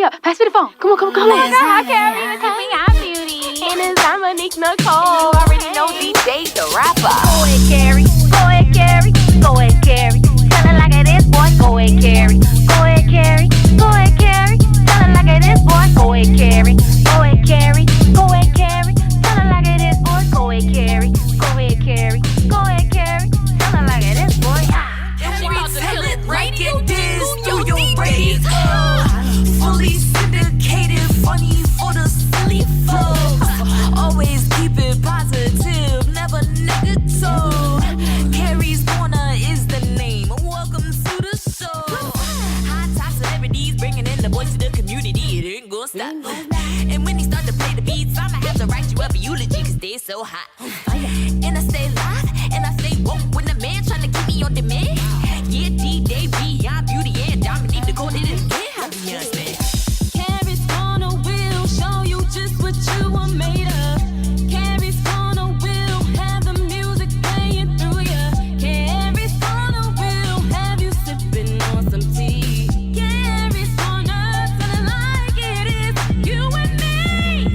up. Pass me the phone. Come on. Hi, Carrie. Keeping our beauty. And it's Dominique Nicole. Already know DJ the rapper. Go ahead, Carrie. Go ahead, Carrie. Go ahead, Carrie. Tell it like it is, boy. Go ahead, Carrie. Go ahead, Carrie. Go ahead, Carrie. Tell it like it is, boy. Go ahead, Carrie. Go ahead, Carrie. Go ahead, Carrie. Tell it like it is, boy. Go ahead, Carrie. Go ahead, Carrie. Go ahead, Carrie. Tell it like it is, boy. And we tell it like it is through your radio. Fully syndicated, funny for the silly folks. Always keep it positive, never negative. Carrie's Corner is the name. Welcome to the show. High top celebrities bringing in the voice of the community. It ain't gonna stop. And when they start to play the beats, I'ma have to write you up a eulogy 'cause they so hot. And I stay live and I stay woke when the man trying to keep me on demand. Yeah, D-Day, beyond beauty and Dominique Nicole did it again. Beyonce. Carrie's Corner will show you just what you are made of. Carrie's Corner will have the music playing through ya. Carrie's Corner will have you sipping on some tea. Carrie's Corner, tell it like it is, you and me.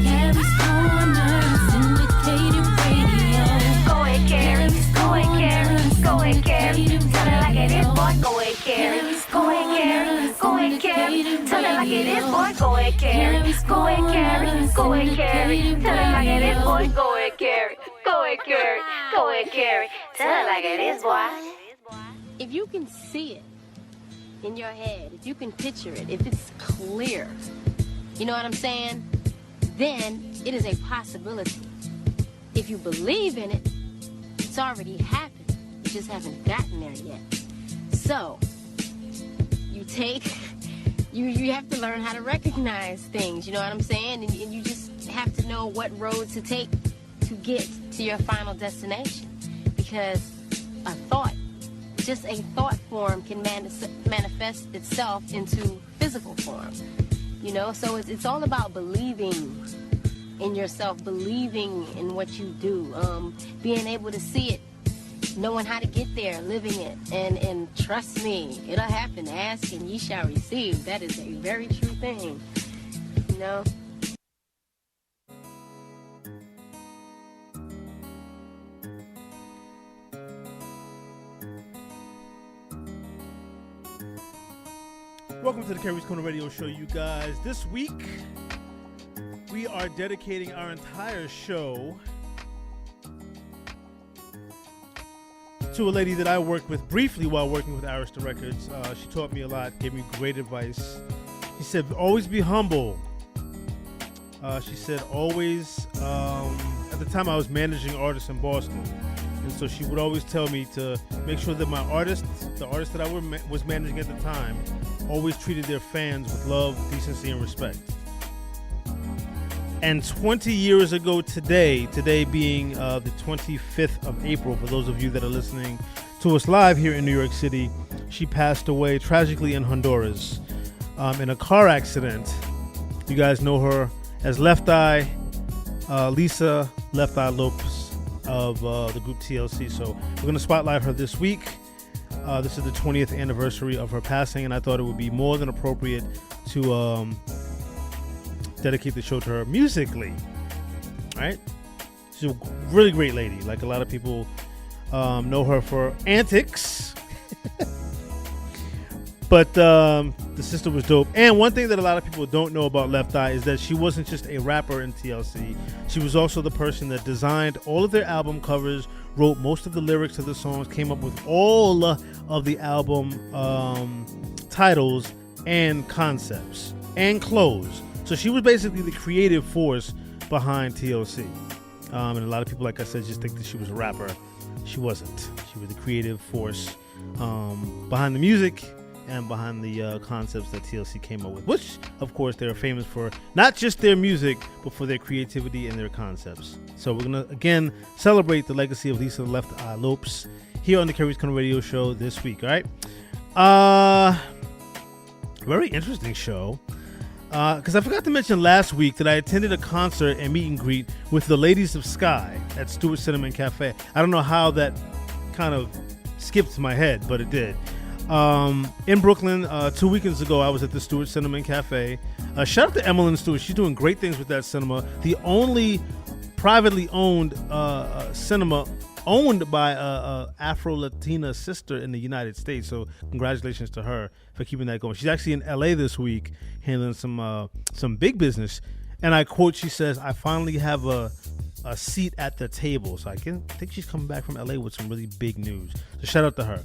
Carrie's Corner, syndicated radio. Go ahead, Carrie. Go ahead, Carrie. Go ahead, Carrie. Tell it like it is, boy. Go ahead, Carrie. Go ahead, Carrie. Go ahead, Carrie. Tell it like it is, boy. Go ahead, Carrie. Go ahead, Carrie. Go ahead, Carrie. Tell it like it is, boy. Go ahead, Carrie. Go ahead, Carrie. Go ahead, Carrie. Tell it like it is, boy. If you can see it in your head, if you can picture it, if it's clear, you know what I'm saying? Then it is a possibility. If you believe in it, it's already happened. You just haven't gotten there yet. So, you have to learn how to recognize things, you know what I'm saying? And you just have to know what road to take to get to your final destination. Because a thought, just a thought form can manifest itself into physical form, you know? So it's all about believing in yourself, believing in what you do, being able to see it, knowing how to get there, living it, and trust me, it'll happen. Ask and ye shall receive. That is a very true thing, you know? Welcome to the Carrie's Corner Radio Show, you guys. This week, we are dedicating our entire show to a lady that I worked with briefly while working with Arista Records. She taught me a lot, gave me great advice. She said, always be humble. She said, always, at the time I was managing artists in Boston. And so she would always tell me to make sure that my artists, the artists that I was managing at the time, always treated their fans with love, decency, and respect. And 20 years ago today being the 25th of April, for those of you that are listening to us live here in New York City, she passed away tragically in Honduras in a car accident. You guys know her as Left Eye, Lisa Left Eye Lopes of the group TLC. So we're going to spotlight her this week. This is the 20th anniversary of her passing, and I thought it would be more than appropriate to dedicate the show to her musically. All right, she's a really great lady. Like, a lot of people know her for antics, but the sister was dope. And one thing that a lot of people don't know about Left Eye is that she wasn't just a rapper in TLC. She was also the person that designed all of their album covers, wrote most of the lyrics of the songs, came up with all of the album titles and concepts and clothes. So she was basically the creative force behind TLC. And a lot of people, like I said, just think that she was a rapper. She wasn't. She was the creative force behind the music and behind the concepts that TLC came up with, which, of course, they're famous for not just their music, but for their creativity and their concepts. So we're going to, again, celebrate the legacy of Lisa Left Eye Lopes here on the Carrie's Corner Radio Show this week, all right? Very interesting show. Because I forgot to mention last week that I attended a concert and meet and greet with the Ladies of Sky at Stewart Cinnamon Cafe. I don't know how that kind of skipped my head, but it did. In Brooklyn, 2 weekends ago, I was at the Stewart Cinema and Cafe. Shout out to Emmeline Stewart. She's doing great things with that cinema. The only privately owned cinema owned by a Afro-Latina sister in the United States. So congratulations to her for keeping that going. She's actually in LA this week handling some big business. And I quote, she says, "I finally have a seat at the table." So I think she's coming back from LA with some really big news. So shout out to her.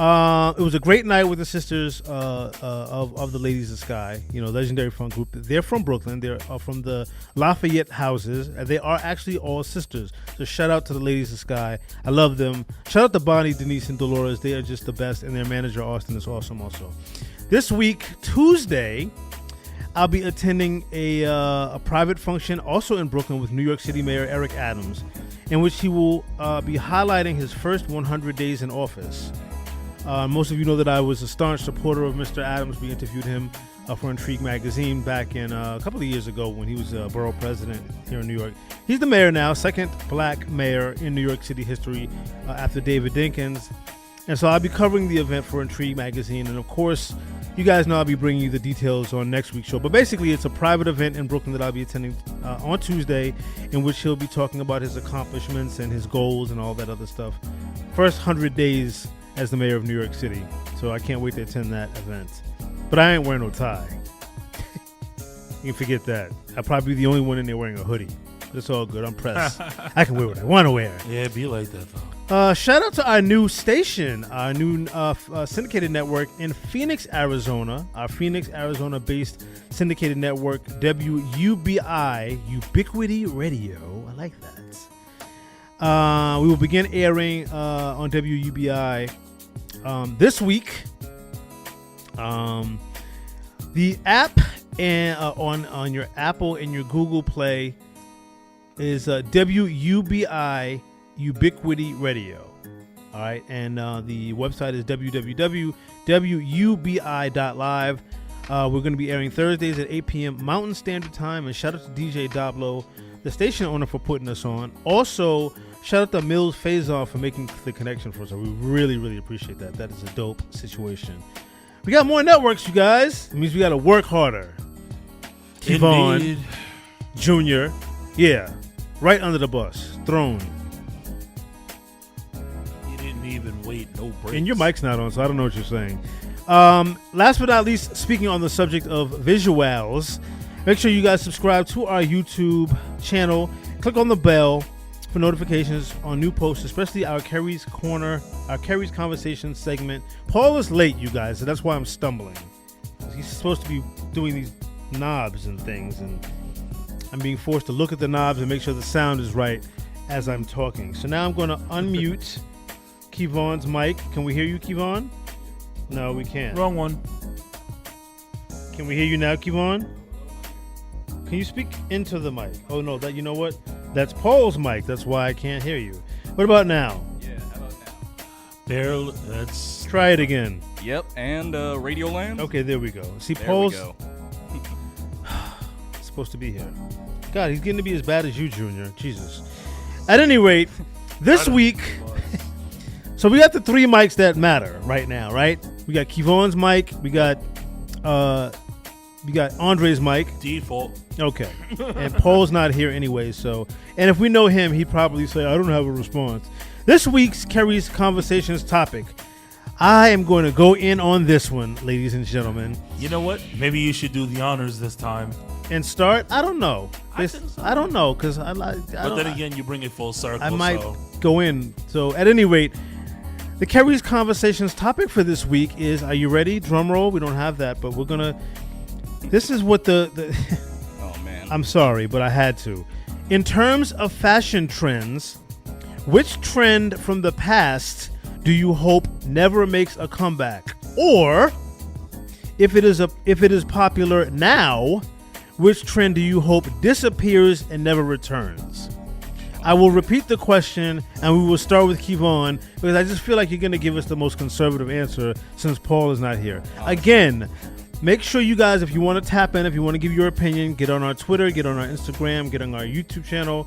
It was a great night with the sisters of the Ladies of Sky, legendary funk group. They're from Brooklyn. They're from the Lafayette houses. They are actually all sisters. So shout out to the Ladies of Sky. I love them. Shout out to Bonnie, Denise, and Dolores. They are just the best. And their manager, Austin, is awesome also. This week, Tuesday, I'll be attending a private function also in Brooklyn with New York City Mayor Eric Adams, in which he will be highlighting his first 100 days in office. Most of you know that I was a staunch supporter of Mr. Adams. We interviewed him for Intrigue magazine back in a couple of years ago when he was borough president here in New York. He's the mayor now, second black mayor in New York City history after David Dinkins. And so I'll be covering the event for Intrigue magazine. And of course, you guys know I'll be bringing you the details on next week's show. But basically, it's a private event in Brooklyn that I'll be attending on Tuesday, in which he'll be talking about his accomplishments and his goals and all that other stuff. First 100 days as the mayor of New York City. So I can't wait to attend that event. But I ain't wearing no tie. You can forget that. I'll probably be the only one in there wearing a hoodie. But it's all good. I'm pressed. I can wear what I want to wear. Yeah, it be like that, though. Shout out to our new station, our new syndicated network in Phoenix, Arizona. Our Phoenix, Arizona-based syndicated network, WUBI, Ubiquity Radio. I like that. We will begin airing on WUBI this week. The app on your Apple and your Google Play is WUBI Ubiquity Radio. All right, and the website is www.wubi.live. We're going to be airing Thursdays at 8 p.m. Mountain Standard Time. And shout out to DJ Doblo, the station owner, for putting us on. Also, shout out to Mills Faison for making the connection for us. We really, really appreciate that. That is a dope situation. We got more networks, you guys. It means we got to work harder. Kevon Jr. Yeah, right under the bus. Thrown. You didn't even wait, no breaks. And your mic's not on, so I don't know what you're saying. Last but not least, speaking on the subject of visuals, make sure you guys subscribe to our YouTube channel. Click on the bell for notifications on new posts, especially our Kerry's Corner, our Kerry's Conversation segment. Paul is late, you guys, so that's why I'm stumbling. He's supposed to be doing these knobs and things, and I'm being forced to look at the knobs and make sure the sound is right as I'm talking. So now I'm going to unmute Kevon's mic. Can we hear you, Kevon? No, we can't. Wrong one. Can we hear you now, Kevon? Can you speak into the mic? Oh, no, you know what? That's Paul's mic. That's why I can't hear you. What about now? Yeah, how about now? Barely. That's. Try it again. Yep, and Radioland. Okay, there we go. See, There Paul's we go. supposed to be here. God, he's getting to be as bad as you, Junior. Jesus. At any rate, this week, so we got the three mics that matter right now, right? We got Kevon's mic. We got Andre's mic. Default. Okay. And Paul's not here anyway, so. And if we know him, he'd probably say, I don't have a response. This week's Kerry's Conversations topic. I am going to go in on this one, ladies and gentlemen. You know what? Maybe you should do the honors this time. And start? I don't know. I think so. I don't know, because But then again, you bring it full circle. I might so. go in. So at any rate, the Kerry's Conversations topic for this week is, are you ready? Drum roll. We don't have that, but we're going to. This is what the Oh, man. I'm sorry, but I had to. In terms of fashion trends, which trend from the past do you hope never makes a comeback? Or if it is popular now, which trend do you hope disappears and never returns? I will repeat the question, and we will start with Kevon, because I just feel like you're going to give us the most conservative answer since Paul is not here. Again, make sure you guys, if you want to tap in, if you want to give your opinion, get on our Twitter, get on our Instagram, get on our YouTube channel.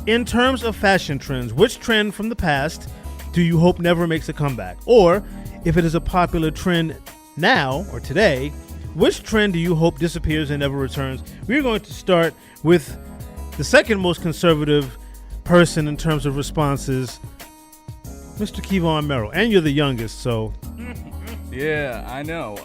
In terms of fashion trends, which trend from the past do you hope never makes a comeback? Or if it is a popular trend now or today, which trend do you hope disappears and never returns? We're going to start with the second most conservative person in terms of responses, Mr. Kevon Merrill. And you're the youngest, so... Yeah, I know.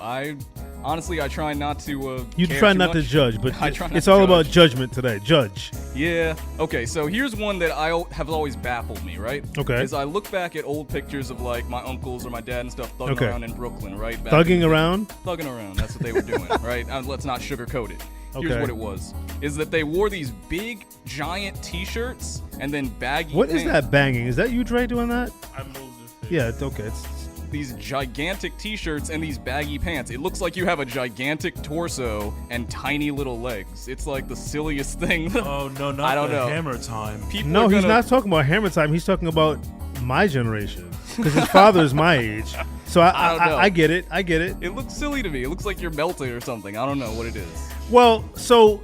Honestly, I try not to. You care try too not much. to judge, but I try not it's to all judge. about judgment today. Judge. Yeah. Okay. So here's one that have always baffled me. Right. Okay. Is I look back at old pictures of like my uncles or my dad and stuff thugging Okay. around in Brooklyn. Right. Thugging around? Thugging around. That's what they were doing. Right. Let's not sugarcoat it. Here's Okay. what it was: is that they wore these big, giant T-shirts and then baggy. What is pants. that banging? Is that you, Dre, doing that? I moved this thing. Yeah, it's okay. It's These gigantic T-shirts and these baggy pants. It looks like you have a gigantic torso and tiny little legs. It's like the silliest thing. Oh no, not I don't the know. hammer time. People no, are he's gonna- not talking about hammer time. He's talking about my generation because his father is my age. So I don't know. I get it. I get it. It looks silly to me. It looks like you're melting or something. I don't know what it is. Well, so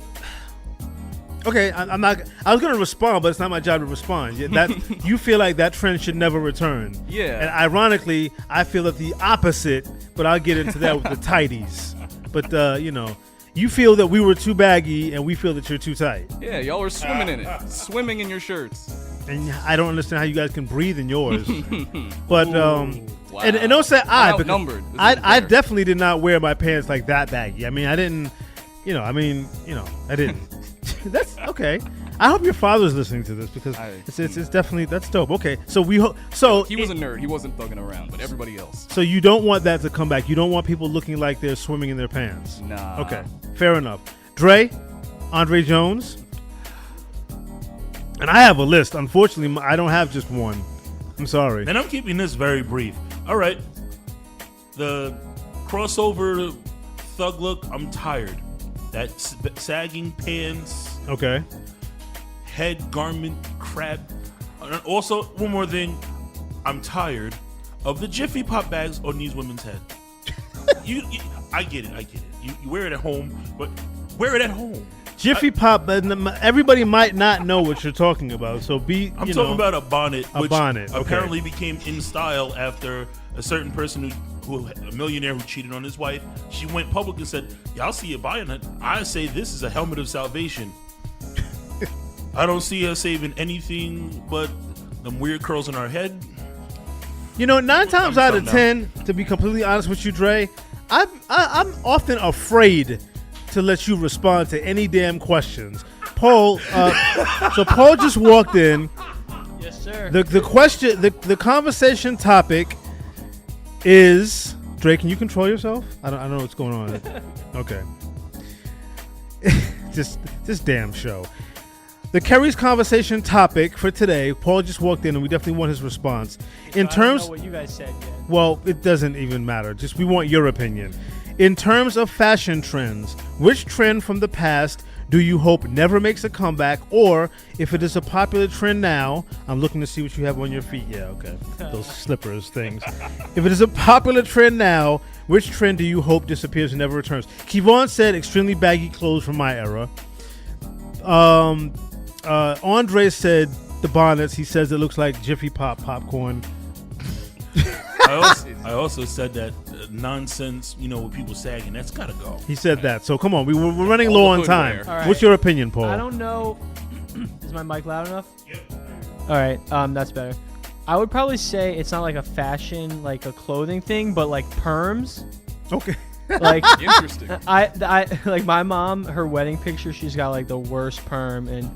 okay, I'm not. I was going to respond, but it's not my job to respond. That you feel like that trend should never return. Yeah. And ironically, I feel that the opposite. But I'll get into that with the tighties. But you feel that we were too baggy, and we feel that you're too tight. Yeah, y'all are swimming in it. Swimming in your shirts. And I don't understand how you guys can breathe in yours. But Wow. and don't say I. I'm because outnumbered. This I isn't I fair. definitely did not wear my pants like that baggy. I mean, I didn't. I didn't. That's okay. I hope your father's listening to this because it's definitely that's dope. Okay, so he was a nerd. He wasn't thugging around, but everybody else. So you don't want that to come back. You don't want people looking like they're swimming in their pants. Nah. Okay, fair enough. Andre Jones, and I have a list. Unfortunately, I don't have just one. I'm sorry. And I'm keeping this very brief. All right. The crossover thug look, I'm tired. That sagging pants, Okay. head garment crap. And also, one more thing. I'm tired of the Jiffy Pop bags on these women's head. I get it. You wear it at home, but wear it at home. Jiffy Pop, but everybody might not know what you're talking about. So I'm talking about a bonnet, which bonnet, okay. apparently became in style after a certain person a millionaire who cheated on his wife. She went public and said, "Y'all see you buying it. I say this is a helmet of salvation." I don't see her saving anything but them weird curls in her head. 9 times out of 10, to be completely honest with you, Dre, I'm often afraid to let you respond to any damn questions. Paul, so Paul just walked in. Yes, sir. The question, the conversation topic is, Dre, can you control yourself? I don't know what's going on. Okay. this damn show. The Kerry's conversation topic for today, Paul just walked in and we definitely want his response. I don't know what you guys said yet. Well, it doesn't even matter. Just we want your opinion. In terms of fashion trends, which trend from the past do you hope never makes a comeback? Or if it is a popular trend now, I'm looking to see what you have on your feet. Yeah, okay. Those slippers things. If it is a popular trend now, which trend do you hope disappears and never returns? Kevon said extremely baggy clothes from my era. Andre said the bonnets. He says it looks like Jiffy Pop popcorn. I also said that nonsense, with people sagging, that's gotta go. He said that. So come on, we're running All low the on hood time. wear. All right. What's your opinion, Paul? I don't know. Is my mic loud enough? Yep. All right, that's better. I would probably say it's not like a fashion, like a clothing thing, but like perms. Okay. Like Interesting. I like my mom, her wedding picture, she's got like the worst perm, and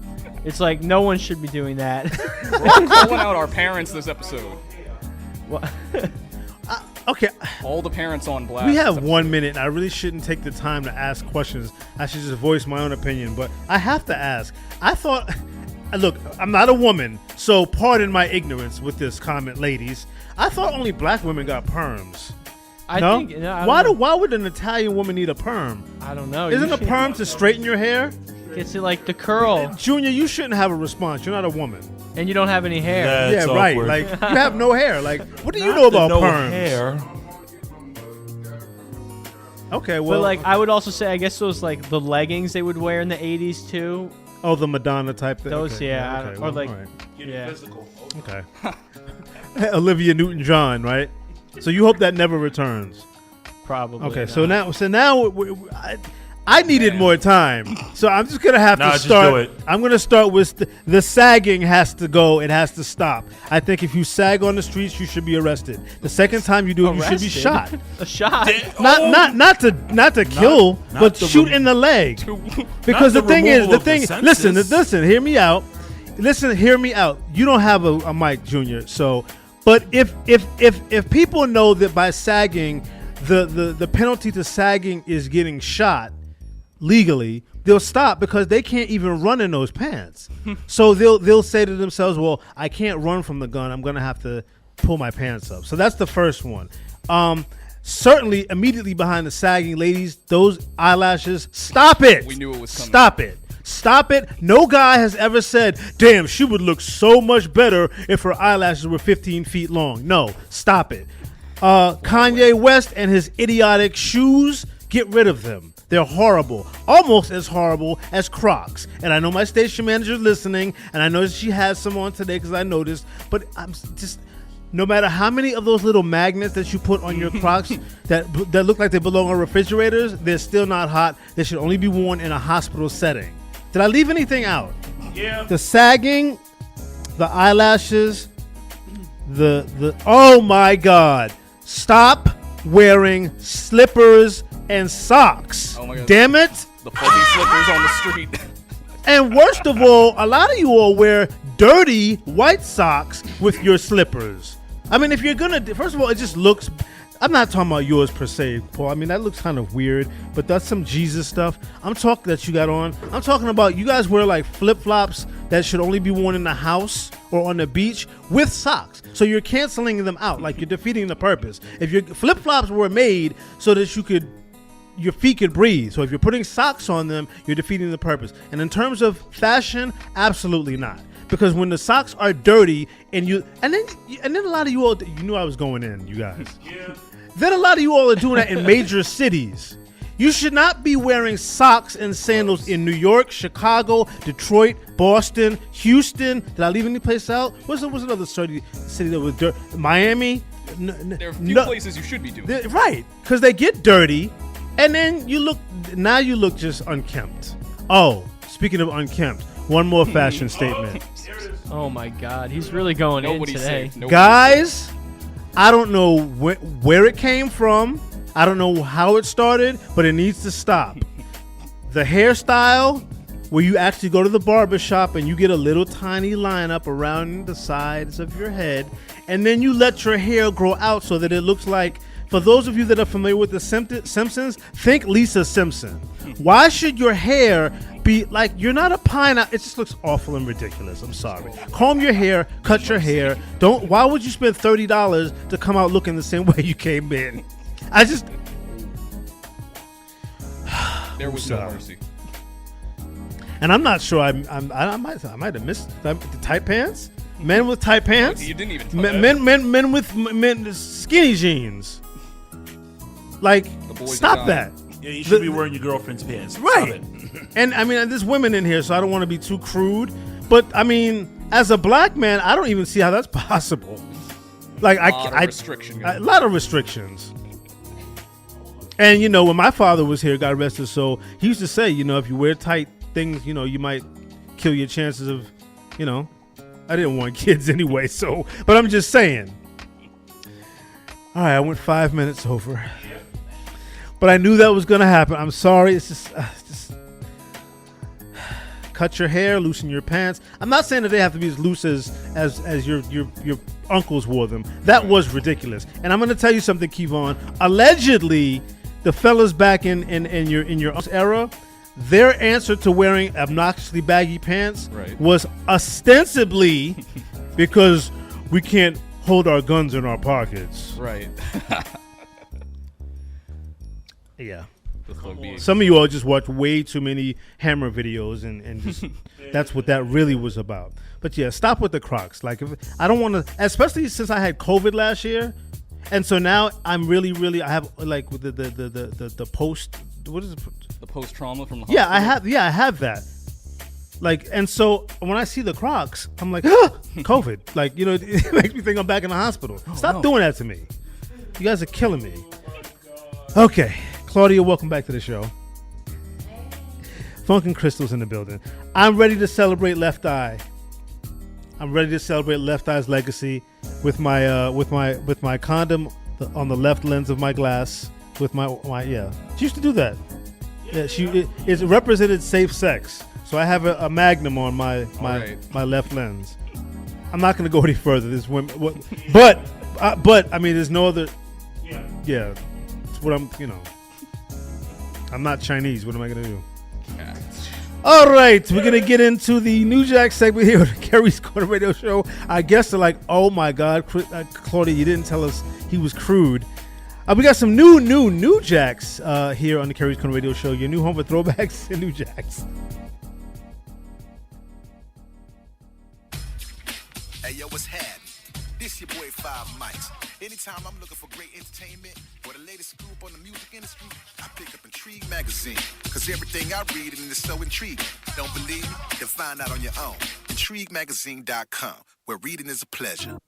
it's like no one should be doing that. We're all calling out our parents this episode. What? Okay. All the parents on blast. We this have episode. 1 minute, and I really shouldn't take the time to ask questions. I should just voice my own opinion, but I have to ask. I thought, look, I'm not a woman, so pardon my ignorance with this comment, ladies. I thought only black women got perms. I No? think I Why don't know. why would an Italian woman need a perm? I don't know. Isn't a Usually perm to straighten your hair? Gets it like the curl, Junior, you shouldn't have a response. You're not a woman. and you don't have any hair. That's yeah, right. awkward. Like you have no hair. Like what do you Not know the about no perms? hair. Okay, well, But like I would also say, I guess those like the leggings they would wear in the '80s too. oh, the Madonna type thing. Those, okay, yeah, okay, or like- all right. Get Yeah. physical. Okay. Olivia Newton-John, right? So you hope that never returns. Probably. Okay, not. so now I needed more time, so I'm just gonna have to just start. do it. I'm gonna start with the sagging has to go. It has to stop. I think if you sag on the streets, you should be arrested. The second time you do it, you should be shot. A shot. Not to kill, not but the shoot in the leg. Because Not the thing is, removal of the listen, census. hear me out. Hear me out. You don't have a mic, Junior. So, but if people know that by sagging, the penalty to sagging is getting shot legally, they'll stop because they can't even run in those pants. So they'll say to themselves, well, I can't run from the gun. I'm going to have to pull my pants up. So that's the first one. Certainly immediately behind the sagging, ladies, those eyelashes, stop it. We knew it was coming. Stop it. Stop it. No guy has ever said, damn, she would look so much better if her eyelashes were 15 feet long. No, stop it. Kanye West and his idiotic shoes, get rid of them. They're horrible, almost as horrible as Crocs. And I know my station manager is listening, and I know she has some on today because I noticed. But I'm just, no matter how many of those little magnets that you put on your Crocs that look like they belong on refrigerators, they're still not hot. They should only be worn in a hospital setting. Did I leave anything out? Yeah. The sagging, the eyelashes, the oh my God. Stop wearing slippers and socks. Oh my God. Damn it. The fuzzy slippers on the street. And worst of all, a lot of you all wear dirty white socks with your slippers. I mean, if you're going to, first of all, it just looks, I'm not talking about yours per se, Paul. I mean, that looks kind of weird, but that's some Jesus stuff. I'm talking that you got on. I'm talking about you guys wear like flip-flops that should only be worn in the house or on the beach with socks. So you're canceling them out, like you're defeating the purpose. If your flip-flops were made so that your feet could breathe. So if you're putting socks on them, you're defeating the purpose. And in terms of fashion, absolutely not. Because when the socks are dirty and then a lot of you all, you knew I was going in, you guys. Yeah. Then a lot of you all are doing that in major cities. You should not be wearing socks and sandals in New York, Chicago, Detroit, Boston, Houston. Did I leave any place out? What's another city that was dirty? Miami? There are a few places you should be doing. Right, because they get dirty, and then you look just unkempt. Oh, speaking of unkempt, one more fashion statement. Oh my God, he's really going Nobody's in today. safe. Nobody's Guys, safe. I don't know where it came from. I don't know how it started, but it needs to stop. The hairstyle where you actually go to the barber shop and you get a little tiny line up around the sides of your head, and then you let your hair grow out so that it looks like, for those of you that are familiar with the Simpsons, think Lisa Simpson. Why should your hair be like, you're not a pineapple? It just looks awful and ridiculous. I'm sorry. Comb your hair, cut your hair. Why would you spend $30 to come out looking the same way you came in? There was no mercy. And I'm not sure. I might have missed the tight pants. Men with tight pants. You didn't even tell men with skinny jeans. Like, boys stop are that. Yeah, you should be wearing your girlfriend's pants. Right. And I mean, there's women in here, so I don't want to be too crude. But I mean, as a black man, I don't even see how that's possible. Like, A lot of restrictions. And when my father was here, God rest his soul, he used to say, if you wear tight things, you might kill your chances of, I didn't want kids anyway, so, but I'm just saying. All right, I went 5 minutes over. But I knew that was going to happen. I'm sorry. It's just cut your hair, loosen your pants. I'm not saying that they have to be as loose as your uncles wore them. That was ridiculous. And I'm going to tell you something, Kevon. Allegedly, the fellas back in your era, their answer to wearing obnoxiously baggy pants was ostensibly because we can't hold our guns in our pockets. Right. Yeah. Some Some of you all just watch way too many Hammer videos and just that's what that really was about. But yeah, stop with the Crocs. Like, I don't want to, especially since I had COVID last year, and so now I'm really I have like the post. What is it? The post trauma from the hospital. I have that. Like, and so when I see the Crocs, I'm like, COVID. Like, it makes me think I'm back in the hospital. Stop doing that to me. You guys are killing me. Okay, Claudia, welcome back to the show. Funk and Crystal's in the building. I'm ready to celebrate Left Eye. I'm ready to celebrate Left Eye's legacy with my condom on the left lens of my glass. With my yeah, she used to do that. Yeah, it represented safe sex. So I have a Magnum on my left lens. I'm not going to go any further. There's women, but I mean, there's no other. Yeah, it's what I'm not Chinese. What am I going to do? All right, we're going to get into the New Jack segment here on the Kerry's Corner Radio Show. I guess they're like, oh my God, Claudia, you didn't tell us he was crude. We got some new Jacks here on the Kerry's Corner Radio Show. Your new home for throwbacks and New Jacks. Hey, yo, what's happening? This your boy 5 Mics. Anytime I'm looking for great entertainment or the latest scoop on the music industry, I pick up Intrigue magazine. Cause everything I read in is so intriguing. Don't believe me? Then find out on your own. IntrigueMagazine.com, where reading is a pleasure.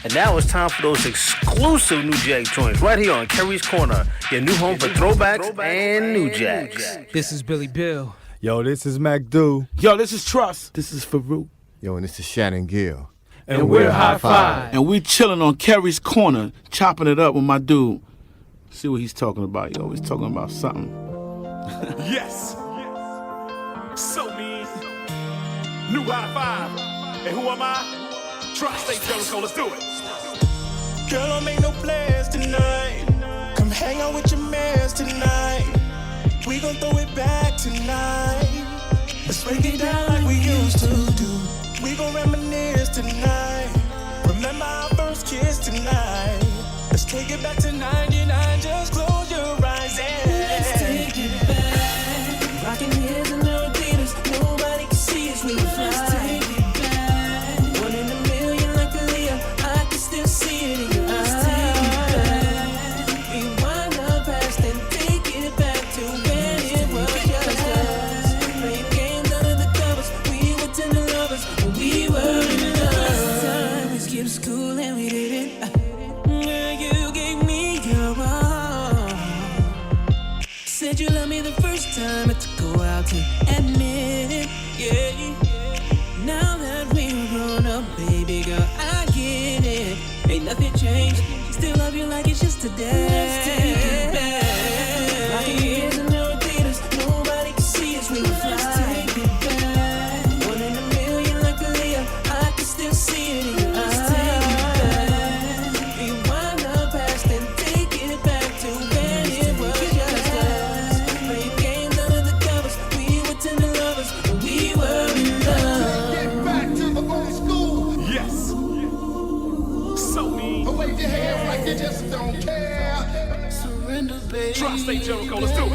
And now it's time for those exclusive New Jack joints right here on Kerry's Corner, your new home for throwbacks and New Jacks. This is Billy Bill. Yo, this is Mac Do. Yo, this is Trust. This is Farouk. Yo, and this is Shannon Gill. And we're High Five. And we chilling on Kerry's Corner, chopping it up with my dude. See what he's talking about. He always talking about something. Yes. So me. New High Five. And who am I? Trust State Jericho. Let's do it. Girl, don't make no plans tonight. Come hang out with your mans tonight. We gon' throw it back tonight. Let's break it down like we used to do. We gon' reminisce tonight. Remember our first kiss tonight. Let's take it back to 99. Just close your eyes and let's take it back. Rockin' heels and no Adidas. Nobody can see us when we fly. Let's take it back. 1 in a million like a Leo. I can still see it in your eyes. Let's take it back. Rewind the past and take it back to when it was just us. Play games under the covers. We were tender lovers. We were in love. Time we skipped school and we did it. You gave me your all. Said you loved me the first time. I took a while to admit it. Yeah. Now that we're grown up, baby girl, I get it. Ain't nothing changed. Still love you like it's just today. Let's take it back. Rockin' years and no Adidas. Nobody can see us when we fly. Let's take it back. 1 in a million like a Leo. I can still see it in your eyes. Let's take it back. Rewind the past and take it back to when it was just us. Play games under the covers. We were tender lovers and we were in love. Get back to the old school. Yes. So me. Wave your hand like you just don't care. Surrender, baby. Trust State Jericho. Let's do it.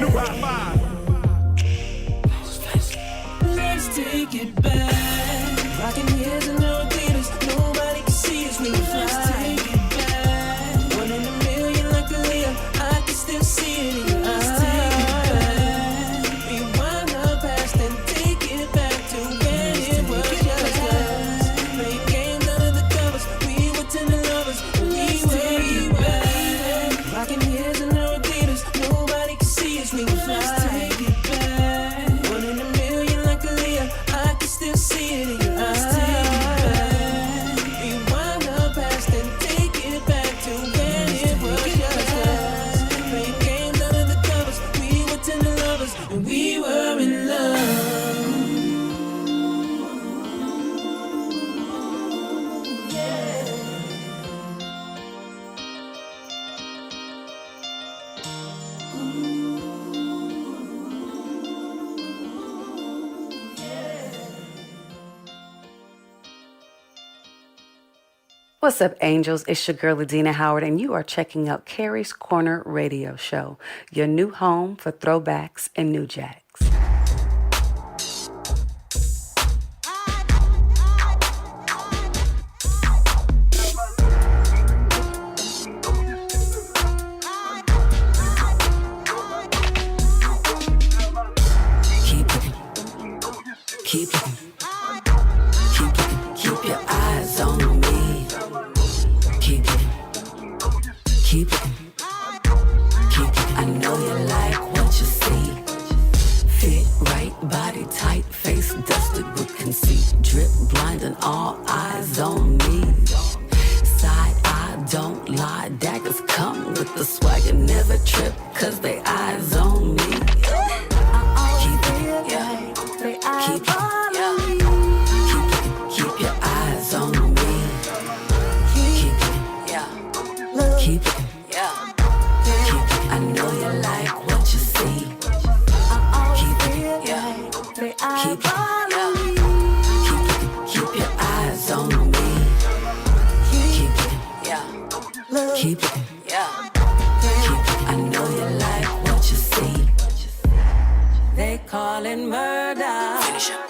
New High Five. Let's take it back. Rockin' heels and no Adidas. Nobody can see us when we fly. Let's take it back. 1 in a million like a Leo. I can still see it in your eyes. Let's take it back. Rewind the past and take it back to when it was just us. Play games under the covers. We were tender lovers. We were back. Rockin' heels and no Adidas. Nobody can see us when we fly. Let's take it back. 1 in a million like a Leo. I can still see it in your eyes. Let's take it back. Rewind the past and take it back to when it was just us. Play games under the covers. We were tender lovers and we were in love. What's up, angels? It's your girl, Adina Howard, and you are checking out Kerry's Corner Radio Show, your new home for throwbacks and New Jacks. Keep looking. Keep it. I know you like what you see. Fit right, body tight, face dusted with conceit. Drip blinding, all eyes on me. Side eye, don't lie. Daggers come with the swagger. Never trip, cause they eyes on me. Keep it, yeah. Keep it, yeah. Keep your eyes on me. Keep it, yeah. Keep it, yeah. I know you like what you see. Keep it, yeah. Keep it, yeah. Keep your eyes on me. Keep it, yeah. Keep it, yeah. I know you like what you see. They call it murder. Finish up.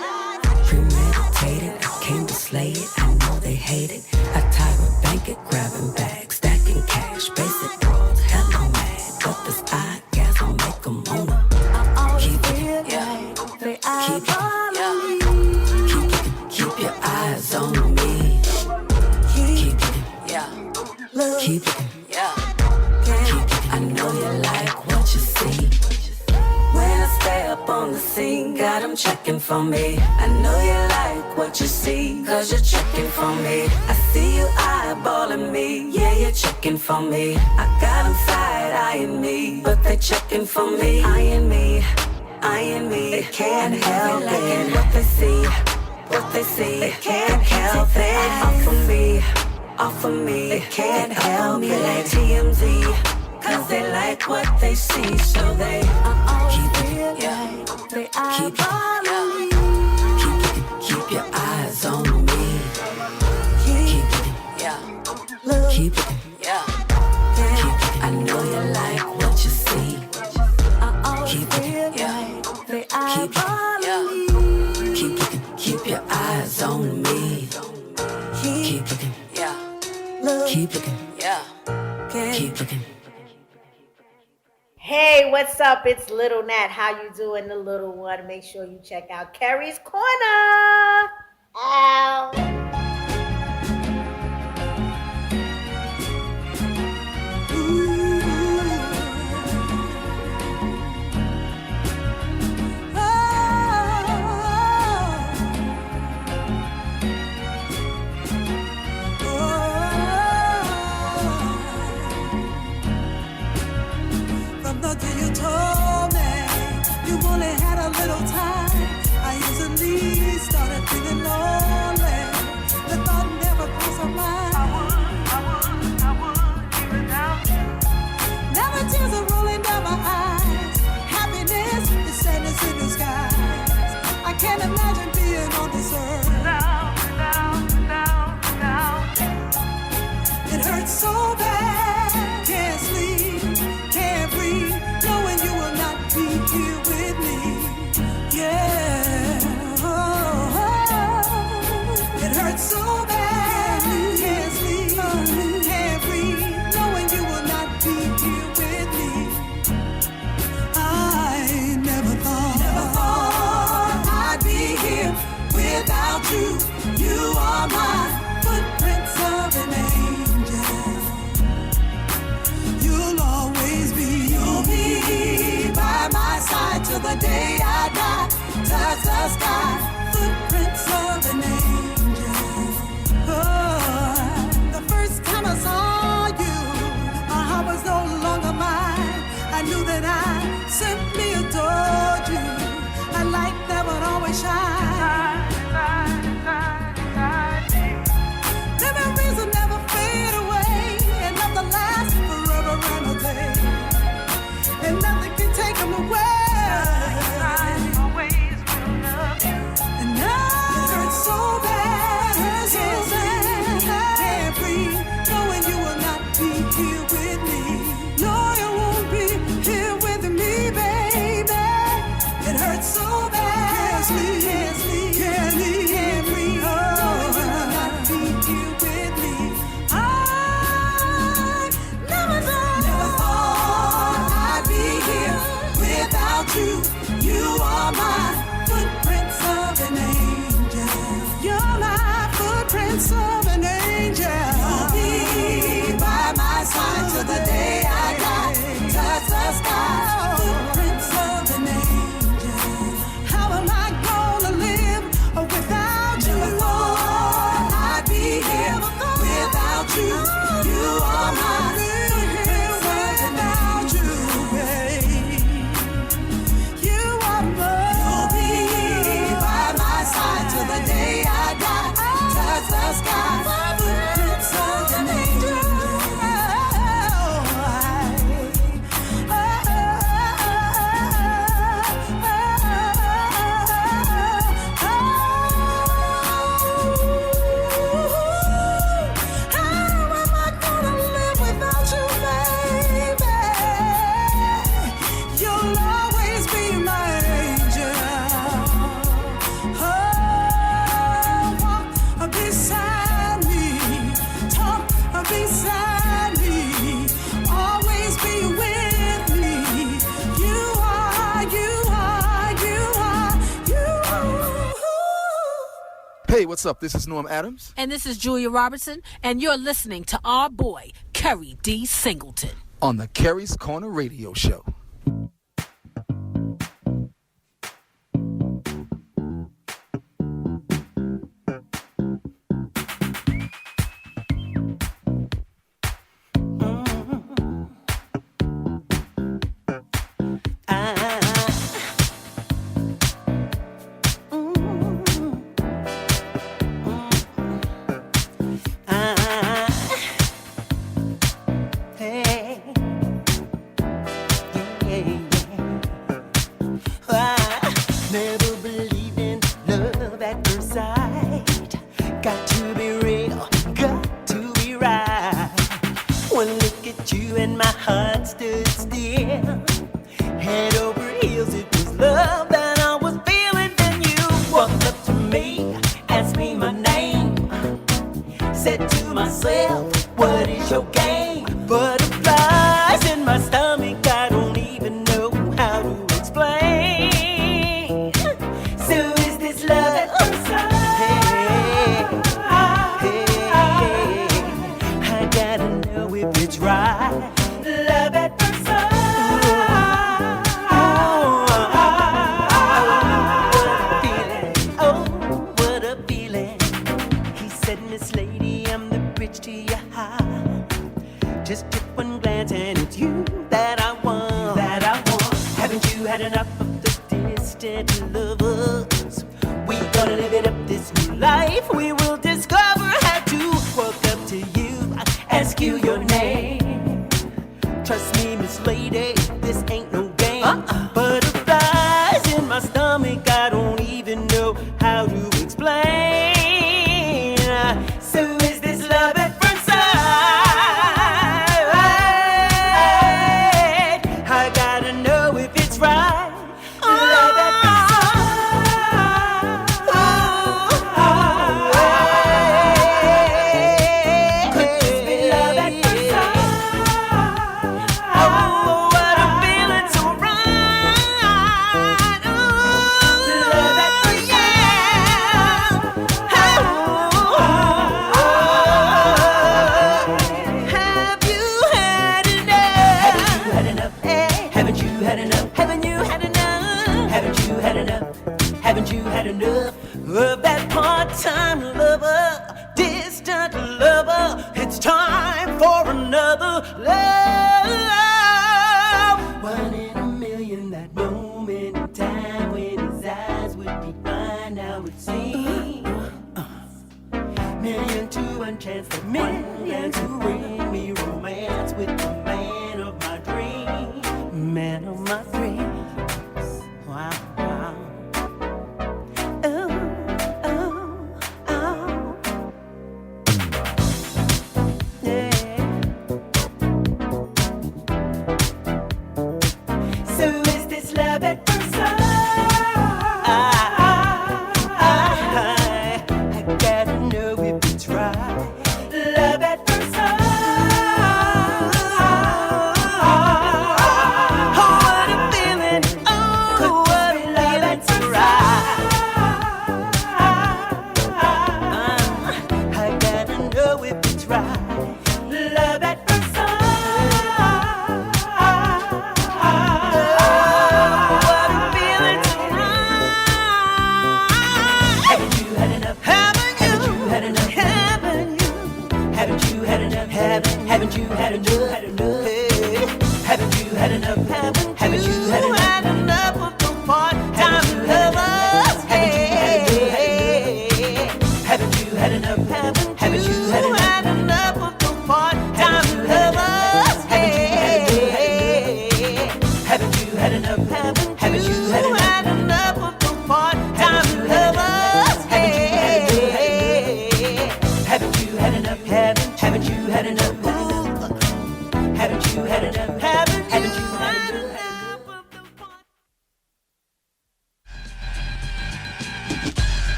Premeditated, I came to slay it. I know they hate it. I type bank it, grabbing bags, stacking cash, basic bros, hella mad. But this eye gas will make them wanna keep it, yeah. Keep it, yeah. Keep your eyes on me. Keep it, yeah. Keep it, yeah. I know you like what you see. When I stay up on the scene, got them checking for me. I know you like what you see, cause you're checking for me. I see you eyeballing me, yeah, you're checking for me. I got them side-eyeing me, but they checking for me. Eyeing me, they can't help it. What they see, they can't help it. Off of me, they can't help it. Like TMZ. Cause they like what they see, so they keep it, yeah. Keep it, yeah. Keep your eyes on me. Keep it, yeah. Keep it, yeah. I know you like what you see. Keep it, yeah. Keep it, yeah. Keep your eyes on me. Keep it, yeah. Keep it, yeah. Keep it. Hey, what's up? It's Little Nat. How you doing, the little one? Make sure you check out Carrie's Corner. Ow. You told me you only had a little time. I easily started feeling lonely. The thought never crossed my mind. I would, even without you. Now the tears are rolling down my eyes. Happiness is sadness in the skies. I can't imagine being on this earth without you. It hurts so bad. Can't sleep, can't breathe. Knowing you will not be here with me, yeah. It hurts so bad. Can't sleep, can't breathe. Knowing you will not be here with me. I never thought I'd be here without you. You are my footprints of an angel. You'll always be. By my side till the day I die. Touch the sky, footprints of an angel. Oh, the first time I saw you, my heart was no longer mine. I knew that I simply adored you. A light that would always shine. Memories will never fade away, and nothing lasts forever and a day. And nothing can take them away. I always will love you. Hey, what's up? This is Norm Adams. And this is Julia Robertson, and you're listening to our boy, Kerry D. Singleton. On the Kerry's Corner Radio Show.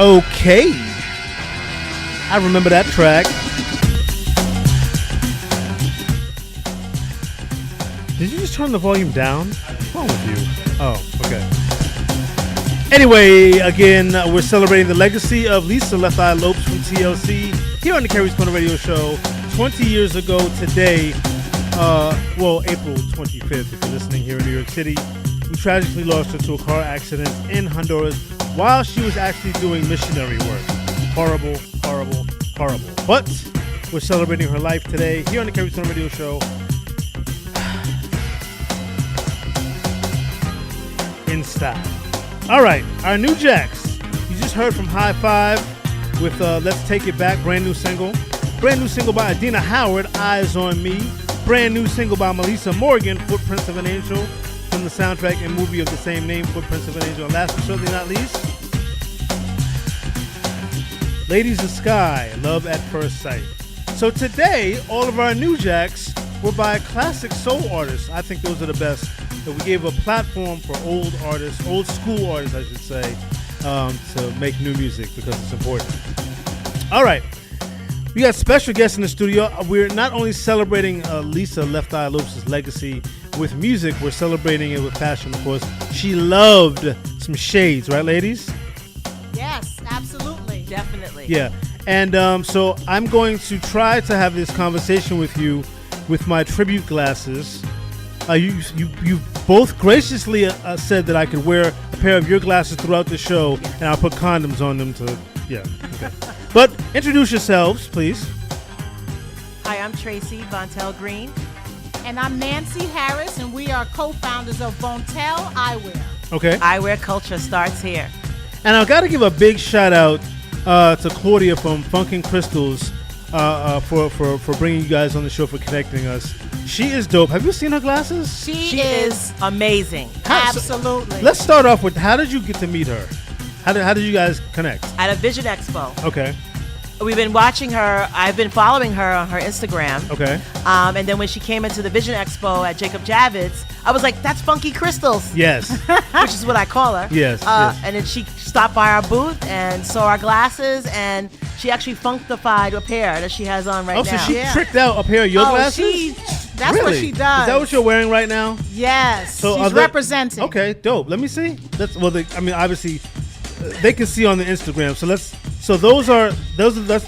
Okay. I remember that track. Did you just turn the volume down? What's wrong with you? Oh, okay. Anyway, again, we're celebrating the legacy of Lisa Left Eye Lopes from TLC here on the Carrie's Corner Radio Show. 20 years ago today, April 25th, if you're listening here in New York City, we tragically lost her to a car accident in Honduras while she was actually doing missionary work. Horrible, horrible, horrible. But we're celebrating her life today here on the Carrie's Corner Radio Show. In style. All right, our new Jacks. You just heard from High Five with Let's Take It Back, brand new single. Brand new single by Adina Howard, Eyes on Me. Brand new single by Melissa Morgan, Footprints of an Angel, from the soundtrack and movie of the same name, Footprints of an Angel. And last but certainly not least, Ladies of Sky, Love at First Sight. So today, all of our new Jacks were by classic soul artists. I think those are the best. So we gave a platform for old artists, old school artists, I should say, to make new music because it's important. All right. We got special guests in the studio. We're not only celebrating Lisa Left Eye Lopes' legacy with music, we're celebrating it with passion, of course. She loved some shades, right, ladies? Yes, absolutely. Definitely. Yeah. And so I'm going to try to have this conversation with you with my tribute glasses. You both graciously said that I could wear a pair of your glasses throughout the show, and I'll put condoms on them to, yeah. Okay. But introduce yourselves, please. Hi, I'm Tracy Vontelle Green. And I'm Nancey Harris, and we are co-founders of Vontelle Eyewear. Okay. Eyewear culture starts here. And I've got to give a big shout out to Claudia from Funkin' Crystals for bringing you guys on the show, for connecting us. She is dope. Have you seen her glasses? She is amazing. Absolutely. Let's start off with, how did you get to meet her? How did you guys connect? At a Vision Expo. Okay. We've been watching her. I've been following her on her Instagram. Okay. And then when she came into the Vision Expo at Jacob Javits, I was like, that's Funky Crystals. Yes. Which is what I call her. Yes, yes. And then she stopped by our booth and saw our glasses, and she actually functified a pair that she has on right now. Oh, so she tricked out a pair of your glasses? That's really? what she does. Is that what you're wearing right now? Yes. So she's representing. Okay, dope. Let me see. Obviously, they can see on the Instagram. So that's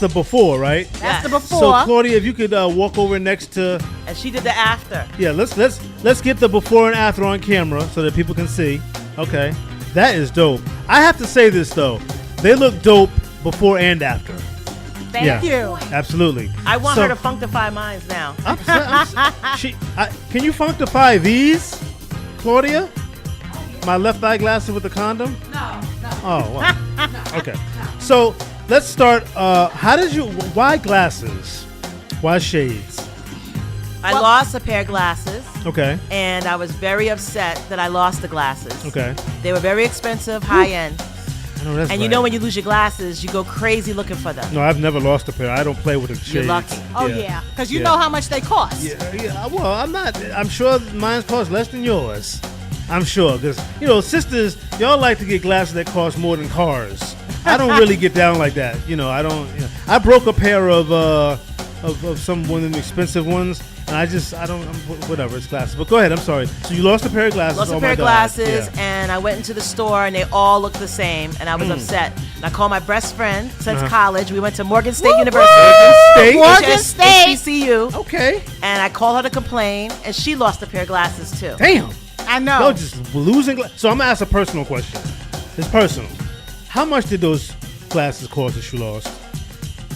the before, right? That's the before. So Claudia, if you could walk over next to. And she did the after. Yeah, let's get the before and after on camera so that people can see. Okay, that is dope. I have to say this though, they look dope before and after. Thank you. Absolutely. I want her to functify mine now. Can you functify these, Claudia? My left eye glasses with the condom? No. Oh, well. No. Okay. So let's start. Why glasses? Why shades? I lost a pair of glasses. Okay. And I was very upset that I lost the glasses. Okay. They were very expensive, high end. I know that's and right. you know when you lose your glasses, you go crazy looking for them. No, I've never lost a pair. I don't play with the shades. You're lucky. Oh yeah. Because you know how much they cost. Yeah. Well, I'm sure mine cost less than yours. I'm sure, because sisters, y'all like to get glasses that cost more than cars. I don't really get down like that. I don't. I broke a pair of some one of the expensive ones, and I don't. Whatever, it's glasses. But go ahead. I'm sorry. So you lost a pair of glasses. Lost a pair of glasses, and I went into the store, and they all looked the same, and I was upset. And I called my best friend since college. We went to Morgan State University. Morgan State. HBCU. Okay. And I called her to complain, and she lost a pair of glasses too. Damn. I know. Y'all just losing. So I'm gonna ask a personal question. It's personal. How much did those glasses cost that you lost?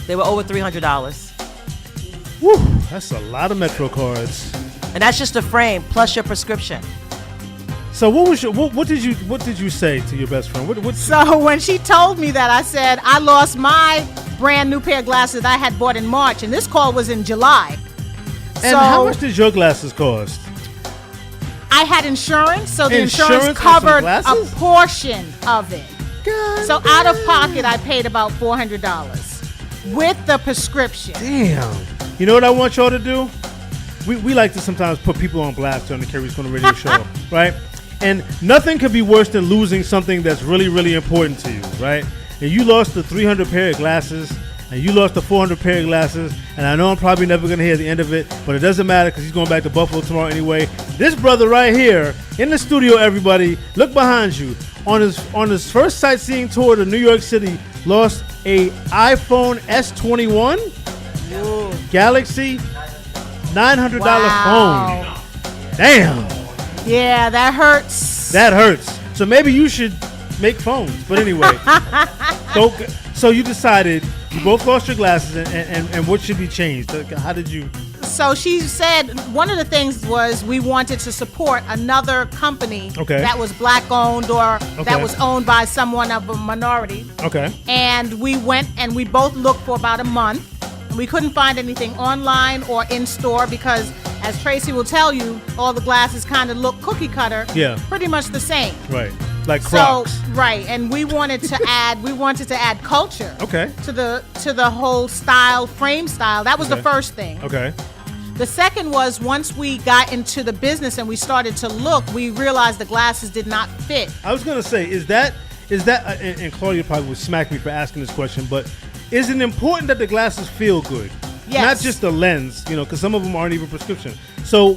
They were over $300. Woo, that's a lot of Metro cards. And that's just a frame plus your prescription. So what did you say to your best friend? So when she told me that, I said I lost my brand new pair of glasses I had bought in March, and this call was in July. And how much did your glasses cost? I had insurance, so the insurance covered a portion of it. So out of pocket, I paid about $400 with the prescription. Damn. You know what I want y'all to do? We like to sometimes put people on blast on the Carrie's Corner Radio Show, right? And nothing could be worse than losing something that's really, really important to you, right? And you lost the 300 pair of glasses, and you lost the 400 pair of glasses, and I know I'm probably never going to hear the end of it, but it doesn't matter because he's going back to Buffalo tomorrow anyway. This brother right here in the studio, everybody, look behind you. on his first sightseeing tour to New York City, lost a iPhone S21 Galaxy $900 phone. Damn. Yeah, that hurts. That hurts. So maybe you should make phones. But anyway, so you decided you both lost your glasses, and what should be changed? How did you? So she said one of the things was we wanted to support another company that was black owned or that was owned by someone of a minority. Okay. And we went and we both looked for about a month. We couldn't find anything online or in store because, as Tracy will tell you, all the glasses kind of look cookie cutter. Yeah. Pretty much the same. Right. Like Crocs. So, right, and we wanted to add culture. Okay. To the whole style, frame style. That was the first thing. Okay. The second was once we got into the business and we started to look, we realized the glasses did not fit. I was gonna say, is that and Claudia probably would smack me for asking this question, but is it important that the glasses feel good? Yes. Not just the lens, because some of them aren't even prescription. So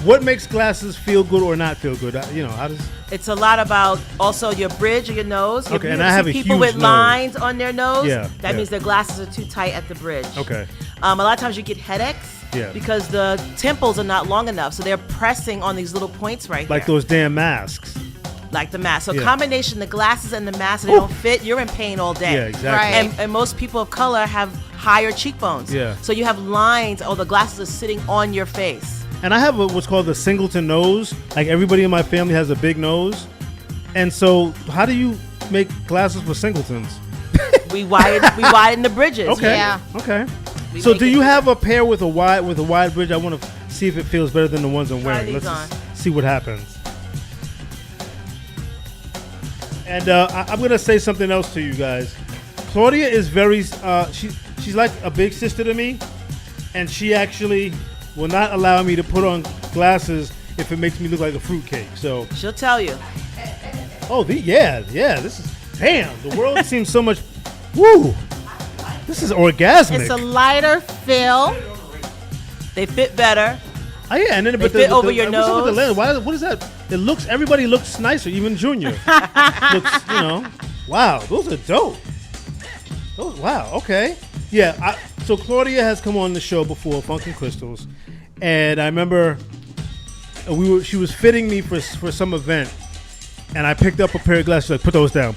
what makes glasses feel good or not feel good? How does? It's a lot about also your bridge of your nose. Okay, if and I have a people huge with nose. lines on their nose, that means their glasses are too tight at the bridge. Okay. A lot of times you get headaches because the temples are not long enough, so they're pressing on these little points right Like here. those damn masks. Like the mask. So combination, the glasses and the mask, they don't fit, you're in pain all day. Yeah, exactly. Right. And most people of color have higher cheekbones. Yeah. So you have lines, the glasses are sitting on your face. And I have what's called the singleton nose. Like everybody in my family has a big nose. And so how do you make glasses for singletons? We widen the bridges. Okay. Yeah. Okay. So do you have a pair with a wide bridge? I want to see if it feels better than the ones I'm wearing. Let's see what happens. And I'm gonna say something else to you guys. Claudia is very she's like a big sister to me, and she actually will not allow me to put on glasses if it makes me look like a fruitcake. So she'll tell you. Oh, this is damn. The world seems so much. Woo! This is orgasmic. It's a lighter fill. They fit better. Oh yeah, and then they fit over your what's up with nose. the lens? What is that? Everybody looks nicer, even Junior. looks, wow, those are dope. Wow, okay. Yeah, so Claudia has come on the show before, Funk and Crystals, and I remember she was fitting me for some event, and I picked up a pair of glasses. She's like, put those down.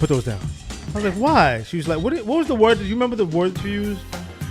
I was like, why? She was like, what was the word? Do you remember the word you used?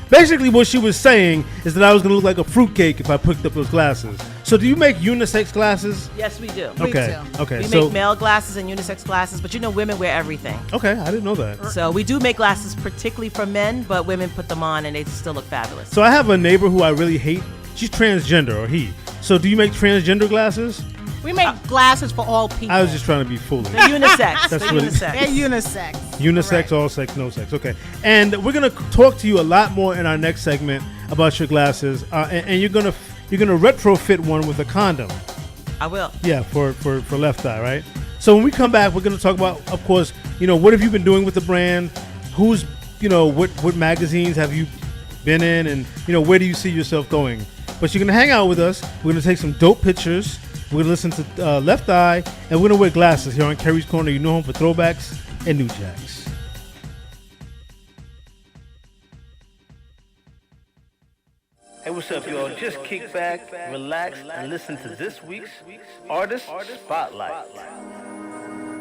Basically, what she was saying is that I was going to look like a fruitcake if I picked up those glasses. So do you make unisex glasses? Yes, we do. Okay. We make male glasses and unisex glasses, but women wear everything. Okay, I didn't know that. So we do make glasses particularly for men, but women put them on and they still look fabulous. So I have a neighbor who I really hate. She's transgender, or he. So do you make transgender glasses? We make glasses for all people. I was just trying to be foolish. They're unisex. They're unisex. Unisex, all sex, no sex. Okay. And we're gonna talk to you a lot more in our next segment about your glasses, and you're gonna retrofit one with a condom. I will. Yeah, for left eye, right? So when we come back, we're gonna talk about, of course, what have you been doing with the brand? Who's, what magazines have you been in, and where do you see yourself going? But you're gonna hang out with us. We're gonna take some dope pictures. We're going to listen to Left Eye, and we're going to wear glasses here on Kerry's Corner, home for throwbacks and new jacks. Hey, what's up, y'all? Just kick back, relax, and listen to this week's Artist Spotlight.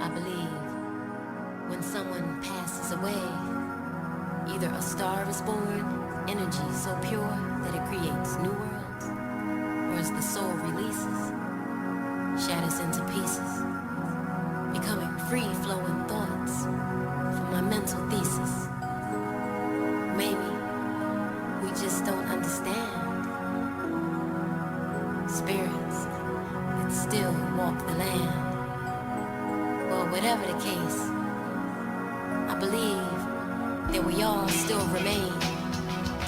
I believe when someone passes away, either a star is born, energy so pure that it creates new worlds, or as the soul releases, shatters into pieces, becoming free-flowing thoughts from my mental thesis. Maybe we just don't understand spirits that still walk the land. Well, whatever the case, I believe that we all still remain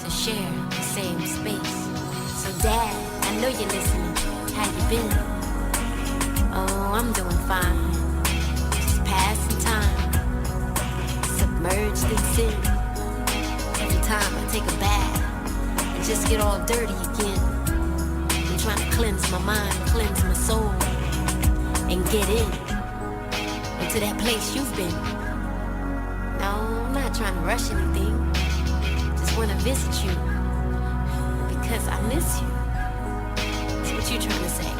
to share the same space. So Dad, I know you're listening. How you been? Oh, I'm doing fine. Just passing time. Submerged in sin. Every time I take a bath, I just get all dirty again. I'm trying to cleanse my mind, cleanse my soul, and get in. to that place you've been. No, I'm not trying to rush anything. Just want to visit you because I miss you. That's what you trying to say.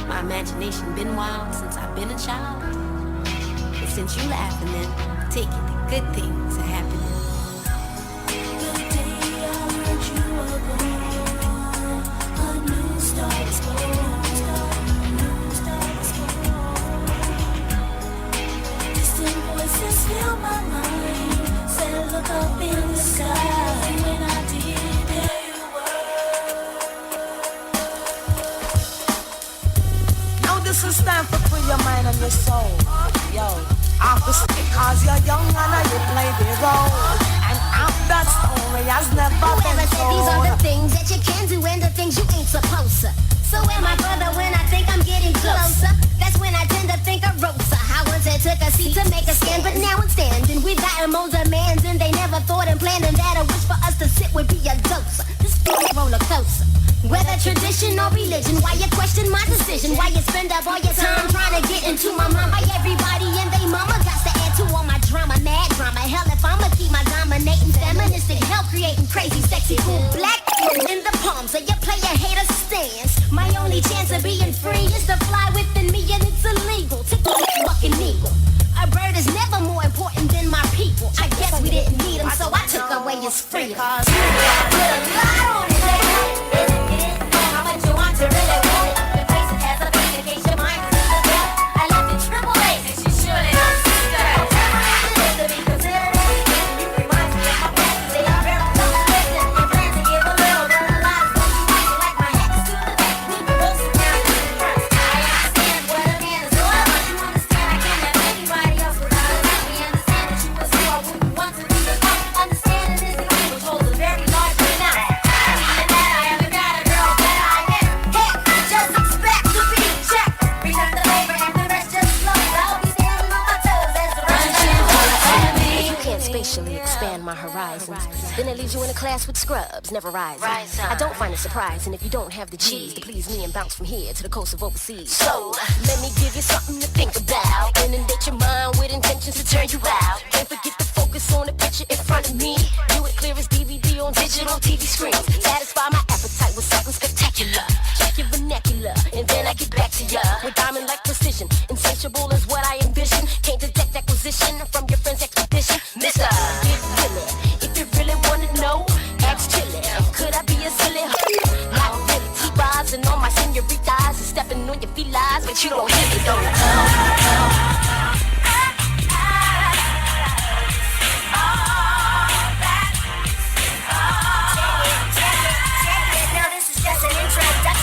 My imagination been wild since I've been a child. And since you laughing, then take it the good things are happening. The day I heard you were born, a new start is born. Distant voices fill my mind. Said look up in the sky. When I did, there you were. Now this is time for free your mind and your soul. Yo, opposite because you're young and you play the role. And that story has never been told. These are the things that you can do and the things you ain't supposed to. So am my brother when I think I'm getting closer. That's when I tend to think of Rosa. I once had took a seat to make a stand, but now I'm standing. We've gotten more demands and they never thought and planned, and that a wish for us to sit would be a dose. This roller coaster. Whether tradition or religion, why you question my decision? Why you spend up all your time trying to get into my mind? Why everybody and they mama got to add to all my drama, mad drama. Hell, if I'ma keep my dominating feministic hell, creating crazy, sexy, cool black in the palms of your player hater stance. My only chance of being free is to fly within me, and it's illegal to kill a fucking eagle. A bird is never more important than my people. I guess we didn't need them, so I took away his freedom. Cause you put a lot on it. How much you want to really want it? The place that has a face in case your mind is in the I left it triple A, and she should have sister. To be considered everything. You remind me of my past. They are very consistent and plan to give a little, but a lot is what you want. Like my hats to the back. We were both down to the front. I understand what a man is all about. You understand I can't have anybody else without it. We understand that you was who I wouldn't want to be the one. Understanding is the key, which holds a very large amount. Spatially expand my horizons. Then it leaves you in a class with scrubs, never rising. I don't find it surprising if you don't have the cheese to please me and bounce from here to the coast of overseas. So, let me give you something to think about. Inundate your mind with intentions to turn you out. Don't forget to focus on the picture in front of me. View it clear as DVD on digital TV screens. Satisfy my appetite with something spectacular. Check your vernacular, and then I get back to ya with diamond-like precision. Insatiable is what I envision. Can't detect acquisition from your friend's expedition. Mister, get really. If you really wanna know, ask Chili. Could I be a silly hoe? Not really. T-bars and all my senoritas and stepping on your felines, but you don't hit it though.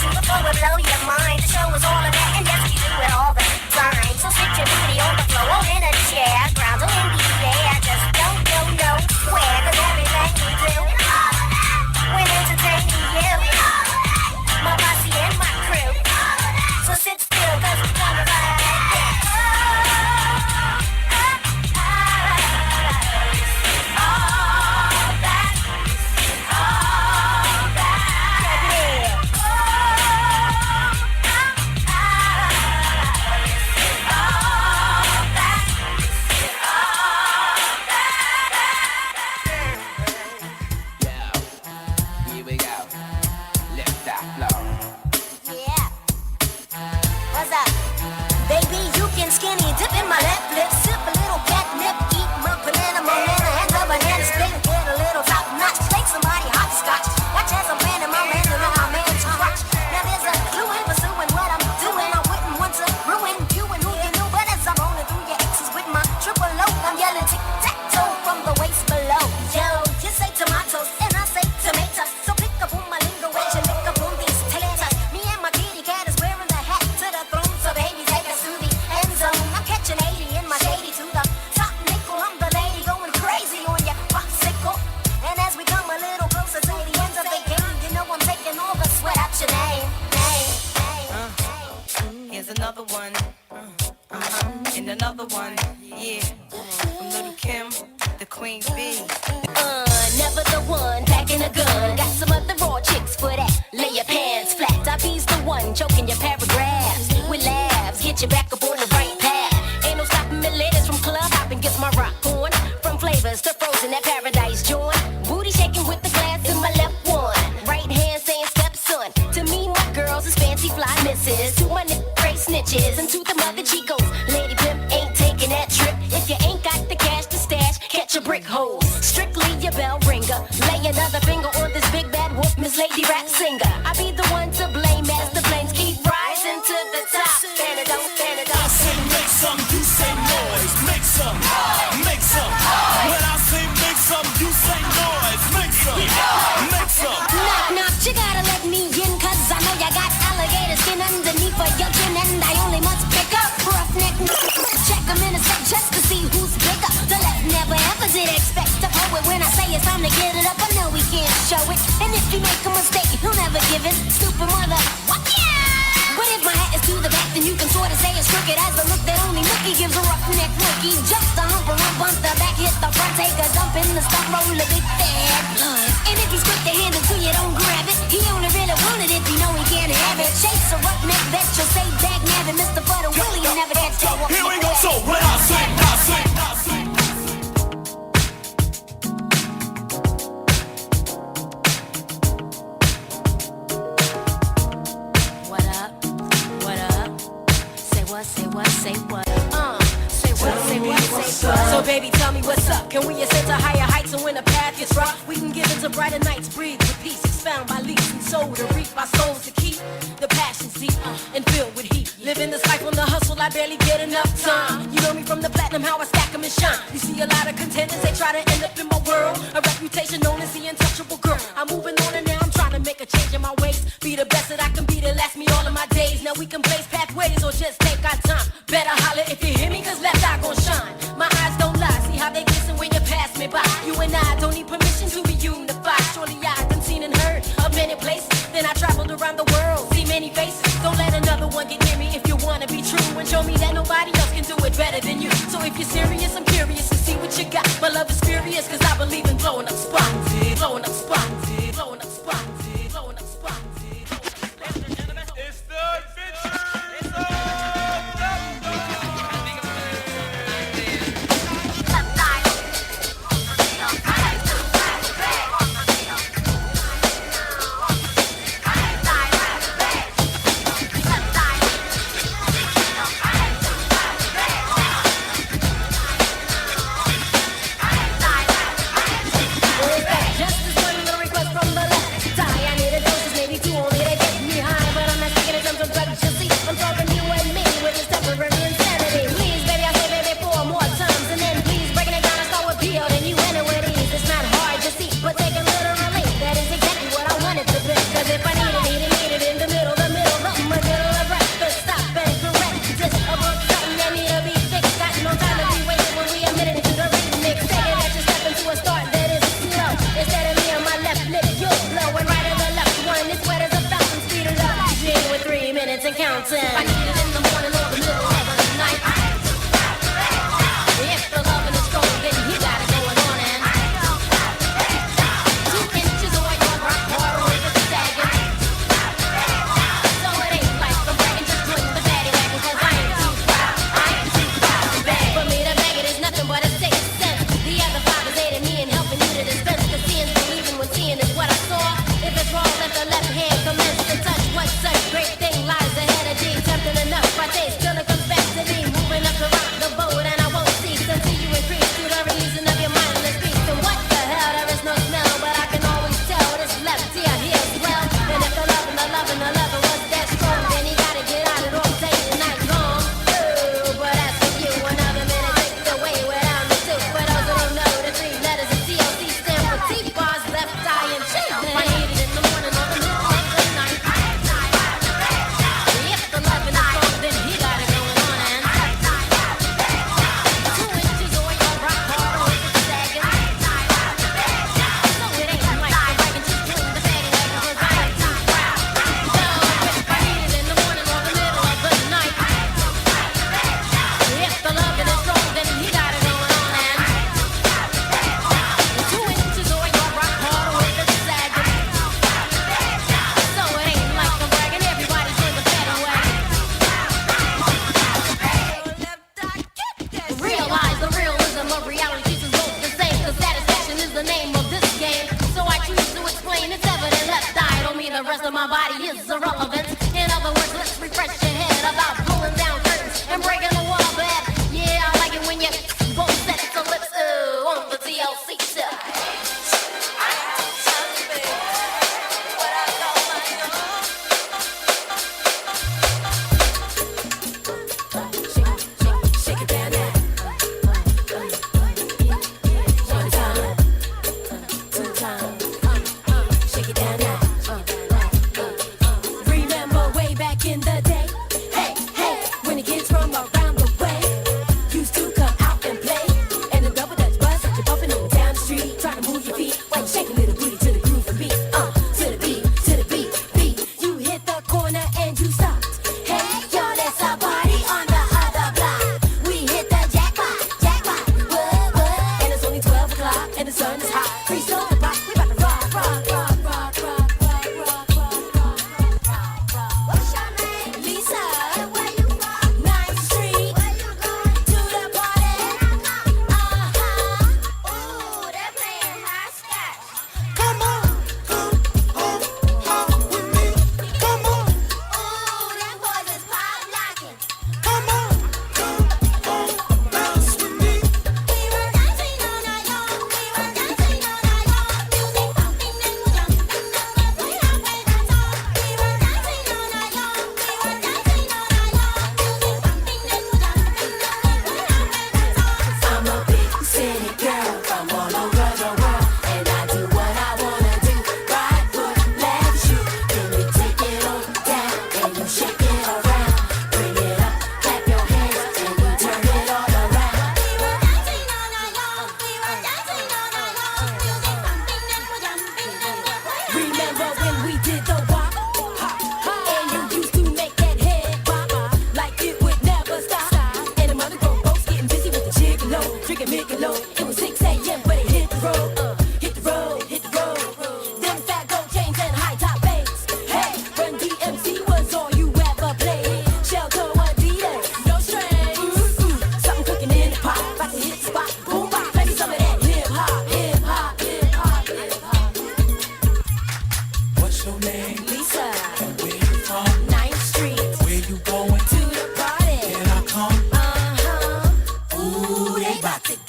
Before we blow your mind, the show is all of that, and yes, we do it all the time. So sit your booty on the floor, or in a chair, ground or in the air. Just don't know where, 'cause everything we do, we're entertaining you, my posse and my crew. So sit still, 'cause we're gonna rap singer. I be the one to blame as the flames keep rising to the top. And it don't. I say make some, you say noise. Make some, make some. When I say make some, you say noise. Make some, make some. Knock, knock, you gotta let me in, cause I know you got alligator skin underneath of your chin, and I only must pick up roughneck. Check them in a set just to see who's bigger. The left never ever did expect to poet. When I say it's time to get it up, I know we can't show it. And if you make a mistake, he'll never give it. Stupid mother, what? But if my hat is to the back, then you can sort of say it's crooked as the look that only Nookie gives a roughneck rookie. Just a hump and bump the back, hit the front, take a dump in the stump, roll a big fat blood. And if he's quick to hand it to you, don't grab it. He only really want it if you know he can't have it. Chase a roughneck bet, you'll say dag nabbing. Mr. Butter Willie, you'll never catch your Here we go, so when I say, I say, I say. Say what? Say what? So baby, tell me what's up. Can we ascend to higher heights, and when the path gets rough, we can give into brighter nights. Breathe with peace, expound by leaps and soul to reap our souls to keep the passion deep and filled with heat. Living this life on the hustle, I barely get enough time. You know me from the platinum, how I stack 'em and shine. You see a lot of contenders, they try to end up in my world. A reputation known as the untouchable girl. I'm moving on and now I'm trying to make a change in my ways. Be the best that I can be to last me all of my days. Now we can blaze pathways or just take our time. Better holler if you hear me, cause left eye gon' shine. My eyes don't lie, see how they glisten when you pass me by. You and I don't need permission to be unified. Surely I've been seen and heard of many places. Then I traveled around the world, see many faces. Don't let another one get near me if you wanna be true. And show me that nobody else can do it better than you. So if you're serious, I'm curious to see what you got. My love is furious, cause I believe in blowing up spots. Blowing up spots, blowing up spots, blowing up spots. It's the adventure.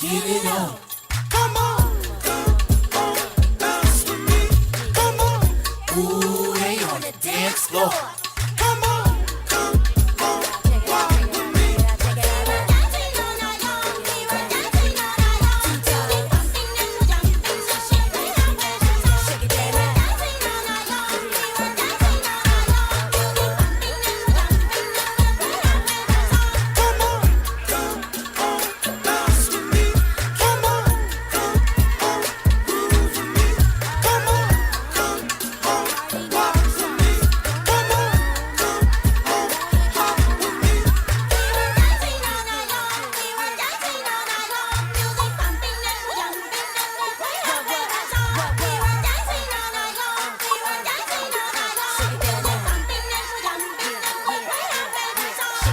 give it up. Come on, dance with me. Come on, ooh, they on the dance floor. Come on, walk with me.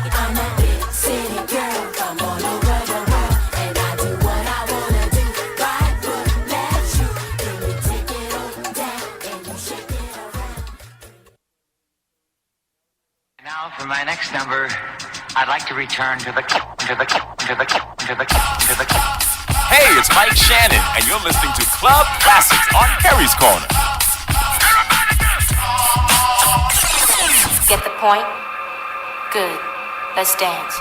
I'm a big city girl from all over the world, and I do what I wanna do. Right foot, left shoe, then you take it on down and you shake it around. Now for my next number, I'd like to return to the. Hey, it's Mike Shannon, and you're listening to Club Classics on Kerry's Corner. Get the point? Good. Let's dance.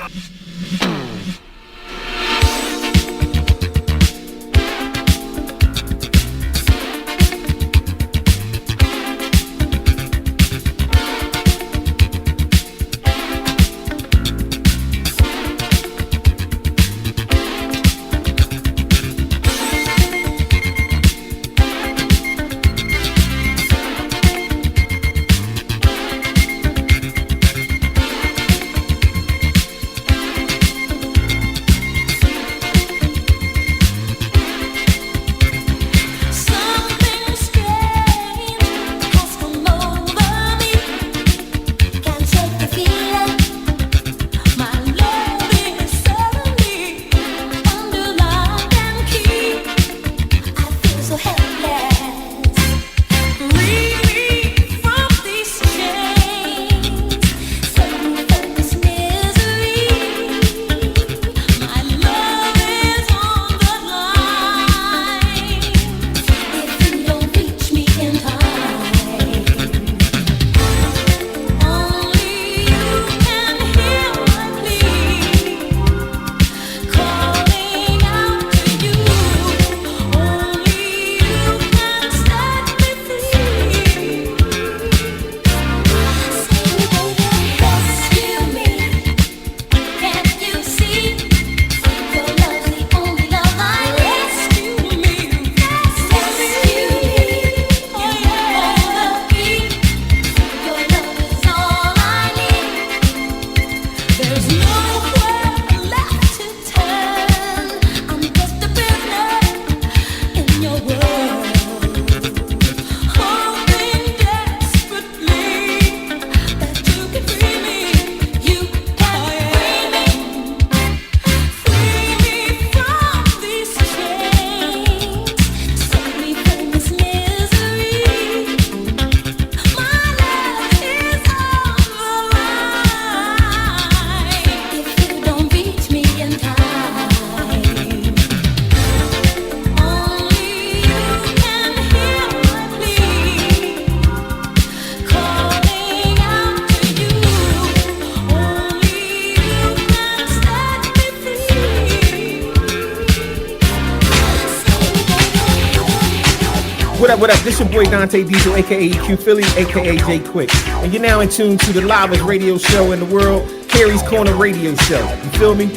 What up? This your boy Dante Diesel, aka Q Philly, aka J Quick. And you're now in tune to the livest radio show in the world, Kerry's Corner Radio Show. You feel me?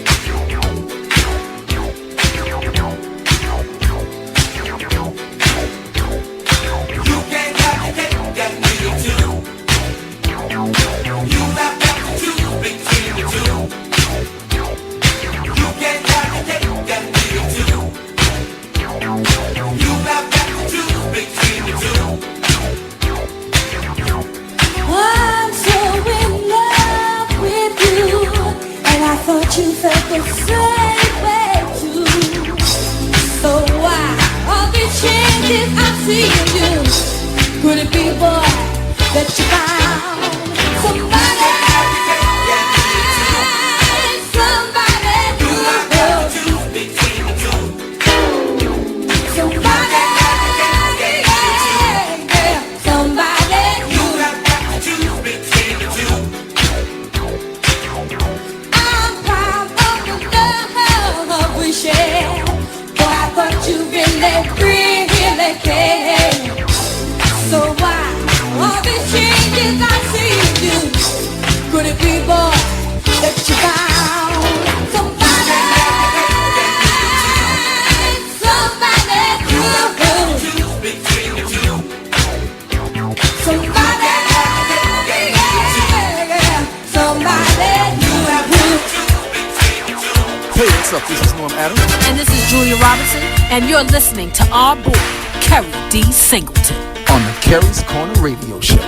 You felt the same way too. So why all these changes I see in you? Could it be, boy, that you found somebody who will choose between the two? What's up? This is Norm Adams. And this is Julia Robinson, and you're listening to our boy, Kerry D. Singleton. On the Kerry's Corner Radio Show.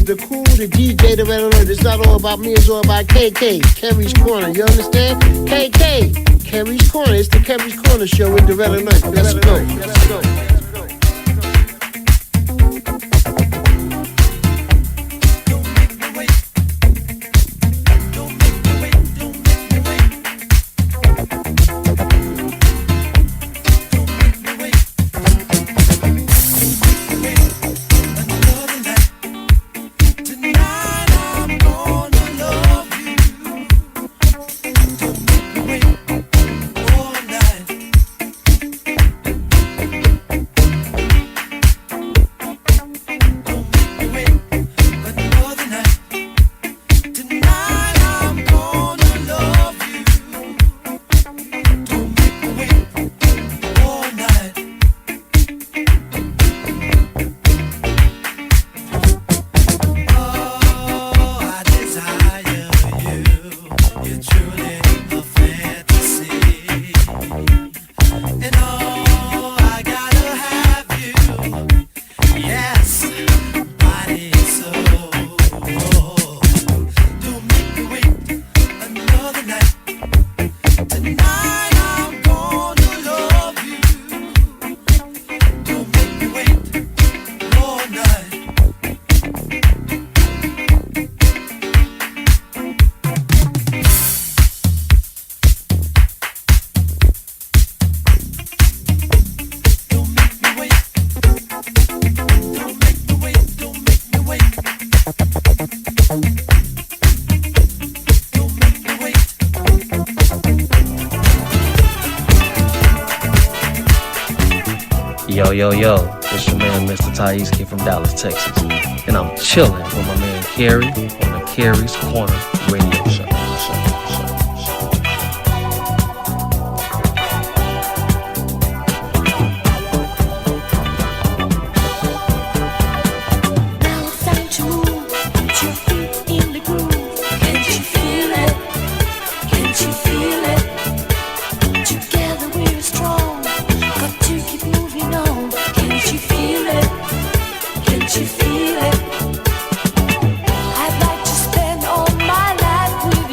The cool, the DJ, the red alert. It's not all about me, it's all about KK, Kerry's Corner. You understand? KK, Kerry's Corner. It's the Kerry's Corner show with the red alert. Let's go. Let's go. Yo, it's your man, Mr. Thais Kid from Dallas, Texas. And I'm chilling with my man, Kerry, on the Kerry's Corner Radio Show. I'd like to spend all my life with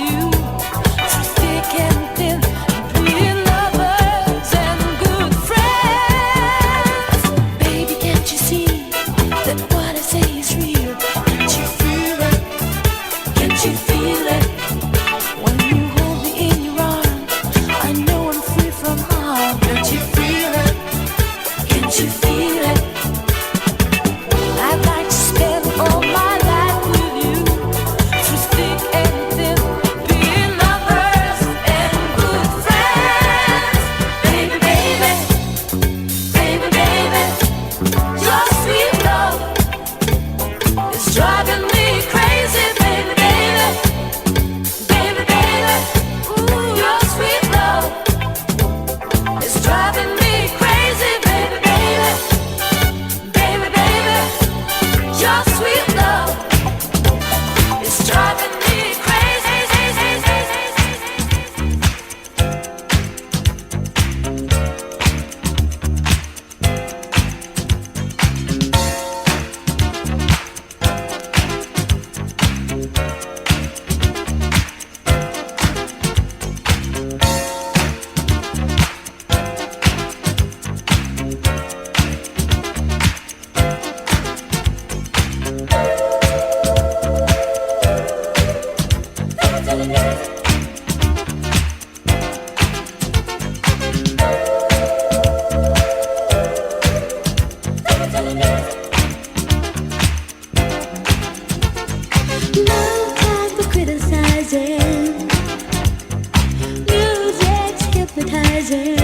rising.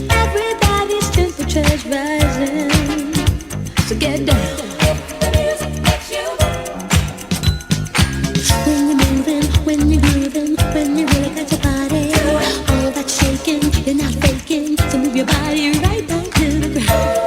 Everybody's temperature's rising. So get down. When you're moving, when you're grooving, when you really got your body, all that shaking, you're not faking. So move your body right down to the ground.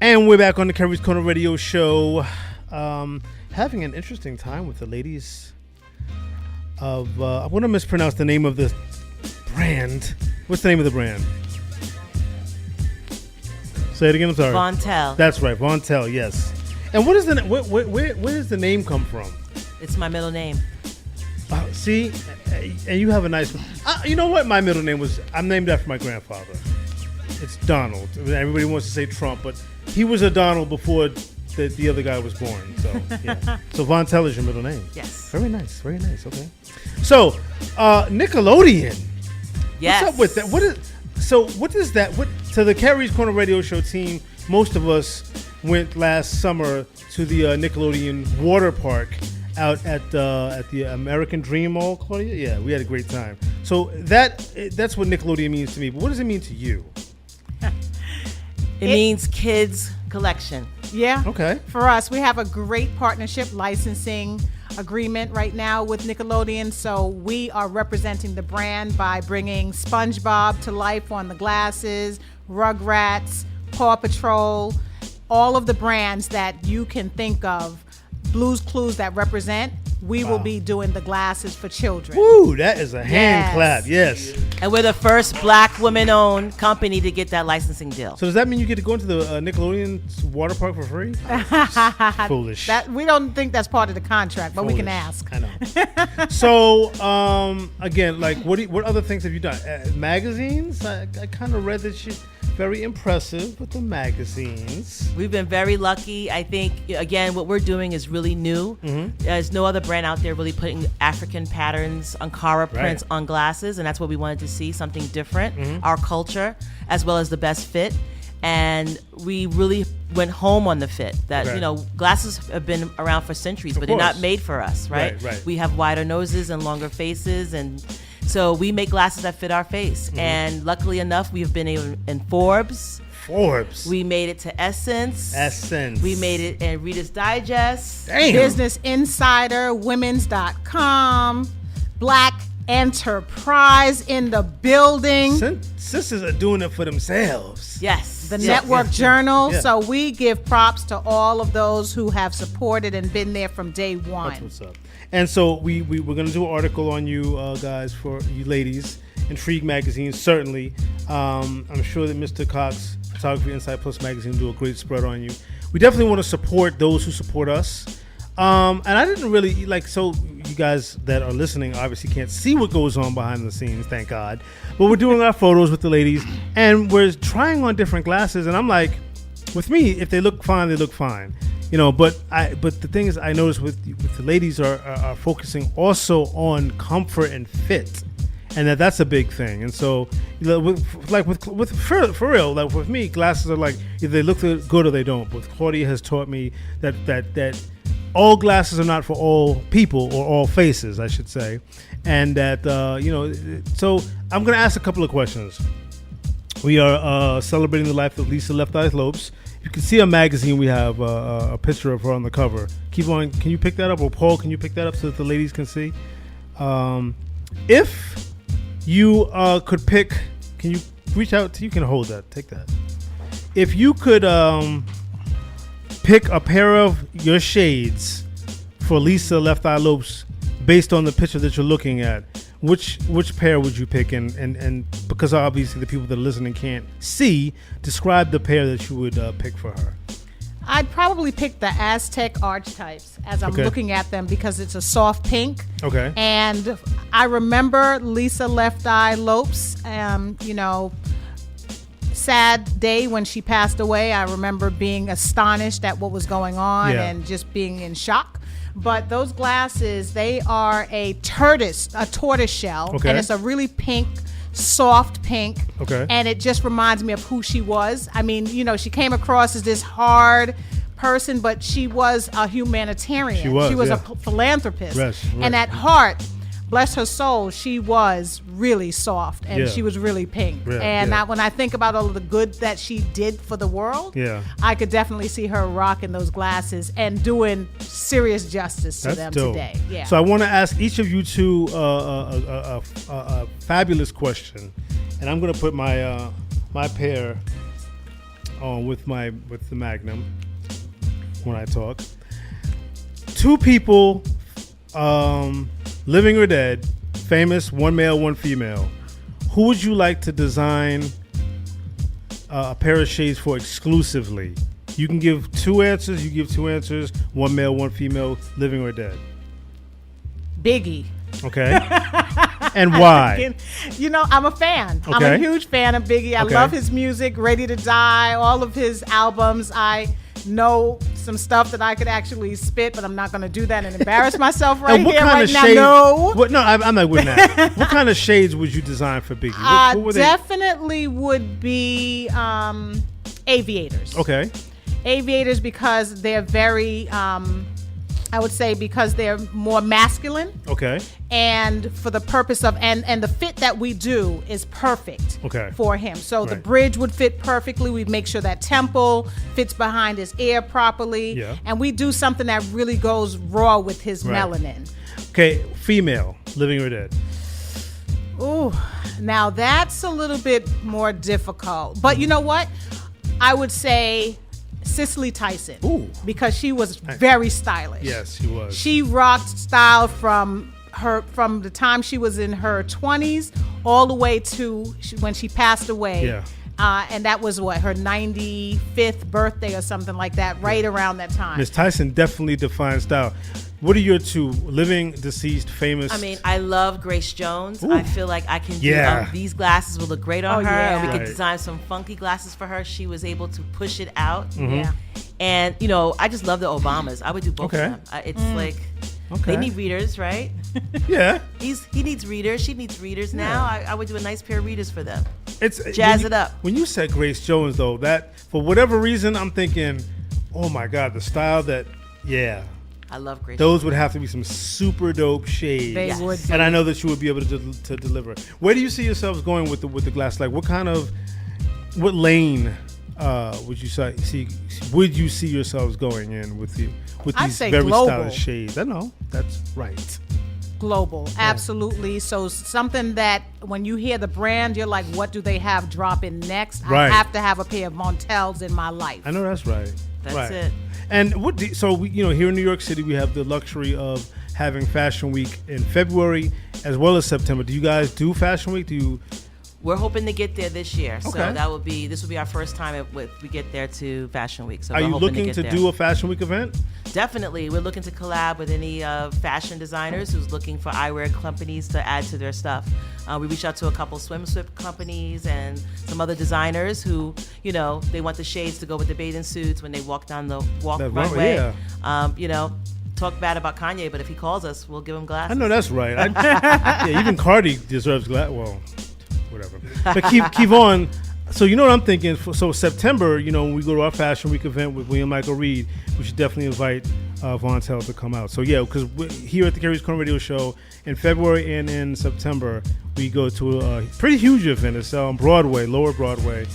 And we're back on the Kerry's Corner Radio Show, having an interesting time with the ladies of, I want to mispronounce the name of the brand. What's the name of the brand? Say it again, I'm sorry. Vontelle. That's right, Vontelle, yes. And what is the where does the name come from? It's my middle name. See, and you have a nice one. You know what? My middle name I'm named after my grandfather. It's Donald. Everybody wants to say Trump, but he was a Donald before the other guy was born. So, yeah. So Vontelle is your middle name. Yes. Very nice. Very nice. Okay. So, Nickelodeon. Yes. What's up with that? What is that? To the Kerry's Corner Radio Show team, most of us went last summer to the Nickelodeon water park out at the American Dream Mall, Claudia. Yeah, we had a great time. So that's what Nickelodeon means to me. But what does it mean to you? It means kids collection. Yeah. Okay. For us, we have a great partnership licensing agreement right now with Nickelodeon. So we are representing the brand by bringing SpongeBob to life on the glasses, Rugrats, Paw Patrol, all of the brands that you can think of, Blue's Clues that represent, we will be doing the glasses for children. Woo, that is a hand clap, yes. And we're the first black women-owned company to get that licensing deal. So does that mean you get to go into the Nickelodeon water park for free? Foolish. We don't think that's part of the contract, but we can ask. I know. So, again, like, what other things have you done? Magazines? I kind of read that you're very impressive with the magazines. We've been very lucky. I think, again, what we're doing is really new. There's no other brand out there really putting African patterns, Ankara prints on glasses, and that's what we wanted to see, something different, our culture, as well as the best fit. And we really went home on the fit. That, glasses have been around for centuries, but they're not made for us, right? We have wider noses and longer faces, and so we make glasses that fit our face. And luckily enough, we have been in Forbes. We made it to Essence. We made it in Reader's Digest. Business Insider, Women's.com, Black Enterprise in the building. Sisters are doing it for themselves. Yes. The Network Journal. Yeah. So we give props to all of those who have supported and been there from day one. That's what's up. And so we're going to do an article on you guys, for you ladies. Intrigue magazine, certainly. I'm sure that Mr. Cox, Photography Insight Plus magazine, will do a great spread on you. We definitely want to support those who support us. And I didn't really, so you guys that are listening obviously can't see what goes on behind the scenes, thank God. But we're doing our photos with the ladies, and we're trying on different glasses, and I'm like, with me, if they look fine, they look fine. But the thing is, I noticed with the ladies are focusing also on comfort and fit. And that's a big thing. And so, for real, like with me, glasses are like, either they look good or they don't. But Claudia has taught me that all glasses are not for all people, or all faces, I should say. And that, so I'm going to ask a couple of questions. We are celebrating the life of Lisa Left Eye Lopes. You can see a magazine. We have a picture of her on the cover. Keep on. Can you pick that up? Or Paul, can you pick that up so that the ladies can see? If you could pick, can you reach out to, you can hold that, take that. If you could pick a pair of your shades for Lisa Left Eye Lopes based on the picture that you're looking at, which pair would you pick? And because obviously the people that are listening can't see, describe the pair that you would pick for her. I'd probably pick the Aztec archetypes as I'm looking at them, because it's a soft pink. Okay. And I remember Lisa Left Eye Lopes, sad day when she passed away. I remember being astonished at what was going on and just being in shock. But those glasses, they are a tortoise shell, and it's a really pink, soft pink. Okay. And it just reminds me of who she was. I mean, she came across as this hard person, but she was a humanitarian. She was a philanthropist. Right. And at heart, bless her soul, she was really soft, and she was really pink. When I think about all of the good that she did for the world, I could definitely see her rocking those glasses and doing serious justice to them today. Yeah. So I want to ask each of you two a fabulous question, and I'm going to put my my pair on with the Magnum when I talk. Two people, living or dead, famous, one male, one female. Who would you like to design a pair of shades for exclusively? You can give two answers. You give two answers. One male, one female, living or dead. Biggie. Okay. And why? I'm a fan. Okay. I'm a huge fan of Biggie. I love his music, Ready to Die, all of his albums. I know some stuff that I could actually spit, but I'm not going to do that and embarrass myself right what here, kind right of now. shade, No. I'm not with that. What kind of shades would you design for Biggie? What were definitely would be aviators. Okay. Aviators, because they're very, I would say, because they're more masculine. Okay. And for the purpose of, and the fit that we do is perfect for him. So the bridge would fit perfectly. We make sure that temple fits behind his ear properly. Yeah. And we do something that really goes raw with his melanin. Okay, female, living or dead. Ooh, now that's a little bit more difficult. But you know what? I would say Cicely Tyson. Ooh. Because she was very stylish. Yes, she was. She rocked style from the time she was in her 20s all the way to when she passed away. Yeah. And that was her 95th birthday or something like that, right around that time. Miss Tyson definitely defined style. What are your two living, deceased, famous? I mean, I love Grace Jones. Ooh. I feel like I can do these glasses will look great on her. Yeah. And we could Right. design some funky glasses for her. She was able to push it out. Mhm. Yeah. And, I just love the Obamas. I would do both of them. It's like, they need readers, right? Yeah. He needs readers. She needs readers now. I would do a nice pair of readers for them. It's Jazz it up. When you said Grace Jones, though, that for whatever reason, I'm thinking, oh my God, the style that, I love Grace those Jones. would have to be some super dope shades. They would be. And I know that you would be able to deliver. Where do you see yourselves going with the glass? Like, what lane would you see yourselves going in with I'd these say very global. stylish shades? I know that's right. Global, absolutely. So something that when you hear the brand, you're like, what do they have dropping next? Right. I have to have a pair of Vontelles in my life. I know that's right. That's right. it. And here in New York City, we have the luxury of having Fashion Week in February as well as September. Do you guys do Fashion Week? We're hoping to get there this year. So Okay. this will be our first time we get there to Fashion Week. So Are we're you hoping looking get to there. do a Fashion Week event? Definitely. We're looking to collab with any fashion designers who's looking for eyewear companies to add to their stuff. We reached out to a couple swimsuit companies and some other designers who, they want the shades to go with the bathing suits when they walk down the runway. Yeah. Talk bad about Kanye, but if he calls us, we'll give him glasses. I know that's right. Even Cardi deserves glass. Well, whatever. But keep on. So you know what I'm thinking? So September, when we go to our Fashion Week event with William Michael Reed, we should definitely invite Vontelle to come out. So yeah, because here at the Carrie's Corner Radio Show in February and in September, we go to a pretty huge event. It's on Broadway, Lower Broadway,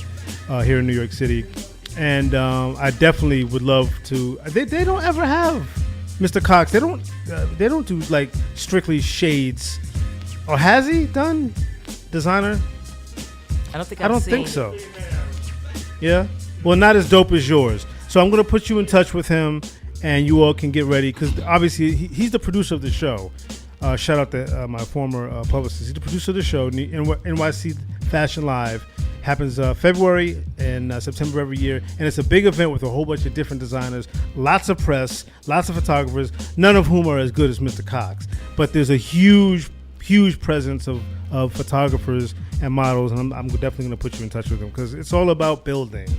here in New York City, and I definitely would love to. They don't ever have Mr. Cox. They don't do like strictly shades. Or has he done designer? I don't think I don't think so. Yeah? Well, not as dope as yours. So I'm going to put you in touch with him, and you all can get ready, because obviously he's the producer of the show. Shout out to my former publicist. He's the producer of the show. NYC Fashion Live happens February and September every year, and it's a big event with a whole bunch of different designers, lots of press, lots of photographers, none of whom are as good as Mr. Cox. But there's a huge presence of photographers and models, and I'm definitely going to put you in touch with them, because it's all about building.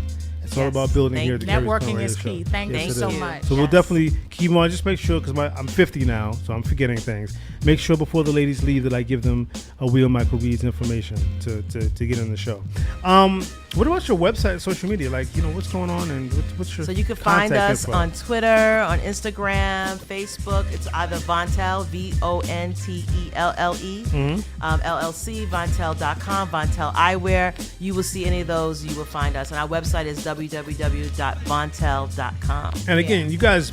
It's all about building here at the Carrie's Corner Networking Radio is Show. key. Thank you so much. So we'll definitely keep on. Just make sure, because I'm 50 now, so I'm forgetting things. Make sure before the ladies leave that I give them a Will Michael Reed's information to get in the show. What about your website and social media? Like, what's going on, and what's your So you can find contact us info? on Twitter, on Instagram, Facebook. It's either Vontelle, VONTELLE, LLC, Vontelle.com, Vontelle Eyewear. You will see any of those. You will find us. And our website is www.vontelle.com. And again, you guys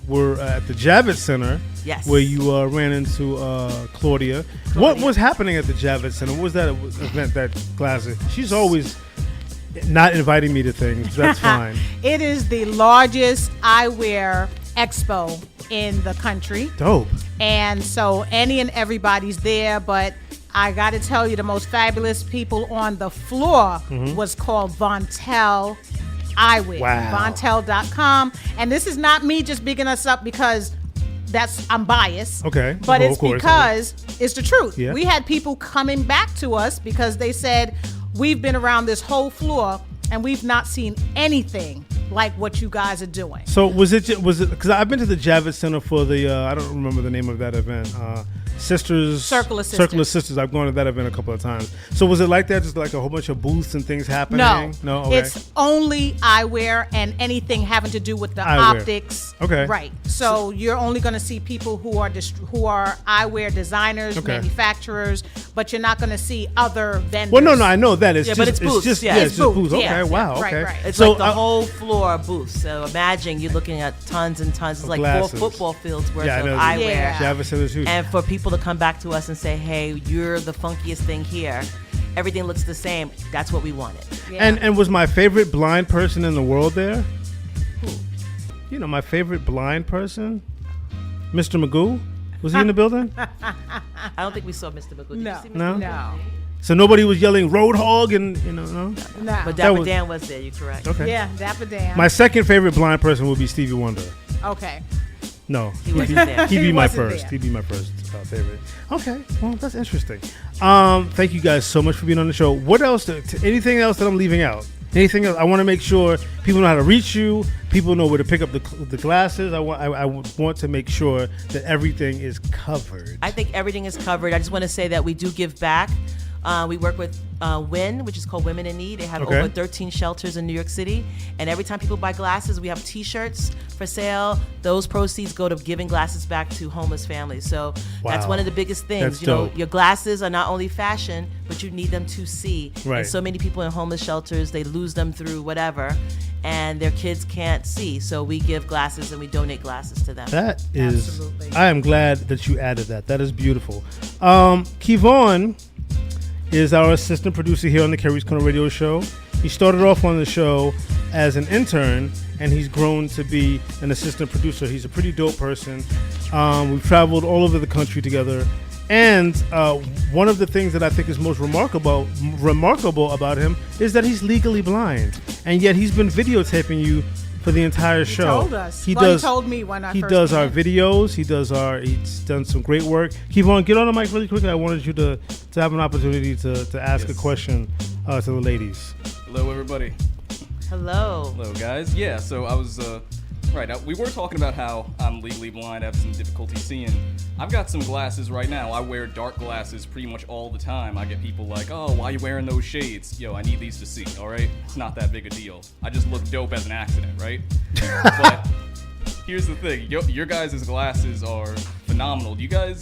were at the Javits Center. Yes. Where you ran into Claudia. What was happening at the Javits Center? What was that event, that classic? She's always not inviting me to things. That's fine. It is the largest eyewear expo in the country. Dope. And so any and everybody's there, but I got to tell you, the most fabulous people on the floor was called Vontelle Eyewear. Wow. Vontelle.com. And this is not me just bigging us up because I'm biased. Okay. But Well, it's of course, because it's the truth. Yeah. We had people coming back to us because they said, we've been around this whole floor and we've not seen anything like what you guys are doing. So was it because I've been to the Javits Center for the I don't remember the name of that event. Circle of Sisters. I've gone to that event a couple of times. So was it like that? Just like a whole bunch of booths and things happening? No. Okay. It's only eyewear and anything having to do with the Eyewear. optics. Okay. Right. So you're only going to see people who are eyewear designers, manufacturers, but you're not going to see other vendors. Well, no, I know that. It's but it's booths. It's It's just booths. Okay, Yeah. wow. Right, Okay. right. It's so like the whole floor of booths. So imagine you're looking at tons and tons. It's like glasses. 4 football fields worth I of know. eyewear. Yeah. Javits Center's huge. And for people to come back to us and say, hey, you're the funkiest thing here. everything looks the same. That's what we wanted. Yeah. And was my favorite blind person in the world there? Who? You know, my favorite blind person, Mr. Magoo. Was he in the building? I don't think we saw Mr. Magoo. Did No. you see Mr. No? Magoo? No. So nobody was yelling Roadhog and no. No. But That Dapper was- Dan was there. You're correct. Okay. Yeah, Dapper Dan. My second favorite blind person would be Stevie Wonder. Okay. No, He wasn't there. He'd be He my wasn't first. there. He'd be my first favorite. Okay, well that's interesting. Thank you guys so much for being on the show. What else? Anything else that I'm leaving out? Anything else? I want to make sure people know how to reach you. People know where to pick up the glasses. I want to make sure that everything is covered. I think everything is covered. I just want to say that we do give back. We work with WIN, which is called Women in Need. They have Okay. over 13 shelters in New York City. And every time people buy glasses, we have T-shirts for sale. Those proceeds go to giving glasses back to homeless families. So that's Wow. one of the biggest things. That's you know, dope. your glasses are not only fashion, but you need them to see. Right. And so many people in homeless shelters, they lose them through whatever, and their kids can't see. So we give glasses and we donate glasses to them. That is. Absolutely. I am glad that you added that. That is beautiful. Kevon is our assistant producer here on the Kerry's Corner Radio Show. He started off on the show as an intern, and he's grown to be an assistant producer. He's a pretty dope person. We've traveled all over the country together, and one of the things that I think is most remarkable about him is that he's legally blind, and yet he's been videotaping you for the entire He show. told us. He Well, does. he told me when I He first does came our in. videos. He's done some great work. Kevon, get on the mic really quickly. I wanted you to have an opportunity to ask a question to the ladies. Hello, everybody. Hello. Hello, guys. Yeah, so I was, we were talking about how I'm legally blind. I have some difficulty seeing. I've got some glasses right now. I wear dark glasses pretty much all the time. I get people like, oh, why are you wearing those shades? Yo, I need these to see, all right? It's not that big a deal. I just look dope as an accident, right? But here's the thing. Your guys' glasses are phenomenal. Do you guys,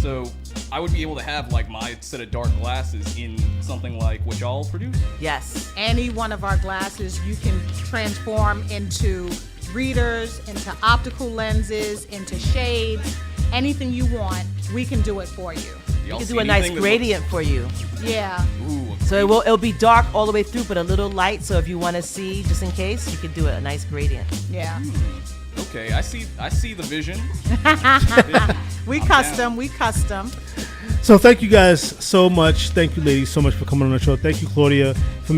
so I would be able to have, my set of dark glasses in something like what y'all produce? Yes. Any one of our glasses you can transform into readers, into optical lenses, into shades, anything you want, we can do it for you. We can do a nice gradient for you. Yeah. Ooh. So it'll be dark all the way through, but a little light. So if you want to see, just in case, you could do a nice gradient. Yeah. Okay, I see the vision. We I'm custom. So thank you guys so much. Thank you, ladies, so much for coming on the show. Thank you, Claudia, for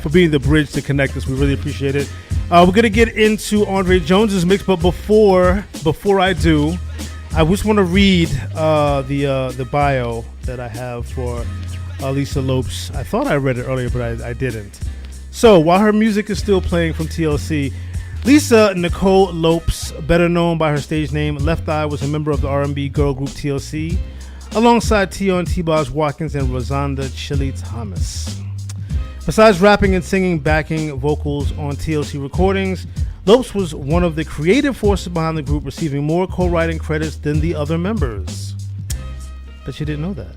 being the bridge to connect us. We really appreciate it. We're gonna get into Andre Jones's mix, but before I do, I just want to read the bio that I have for Lisa Lopes. I thought I read it earlier, but I didn't. So while her music is still playing from TLC, Lisa Nicole Lopes, better known by her stage name Left Eye, was a member of the R&B girl group TLC, alongside Tion T-Boz Watkins and Rosanda Chili Thomas. Besides rapping and singing backing vocals on TLC recordings, Lopes was one of the creative forces behind the group, receiving more co-writing credits than the other members. Bet you didn't know that.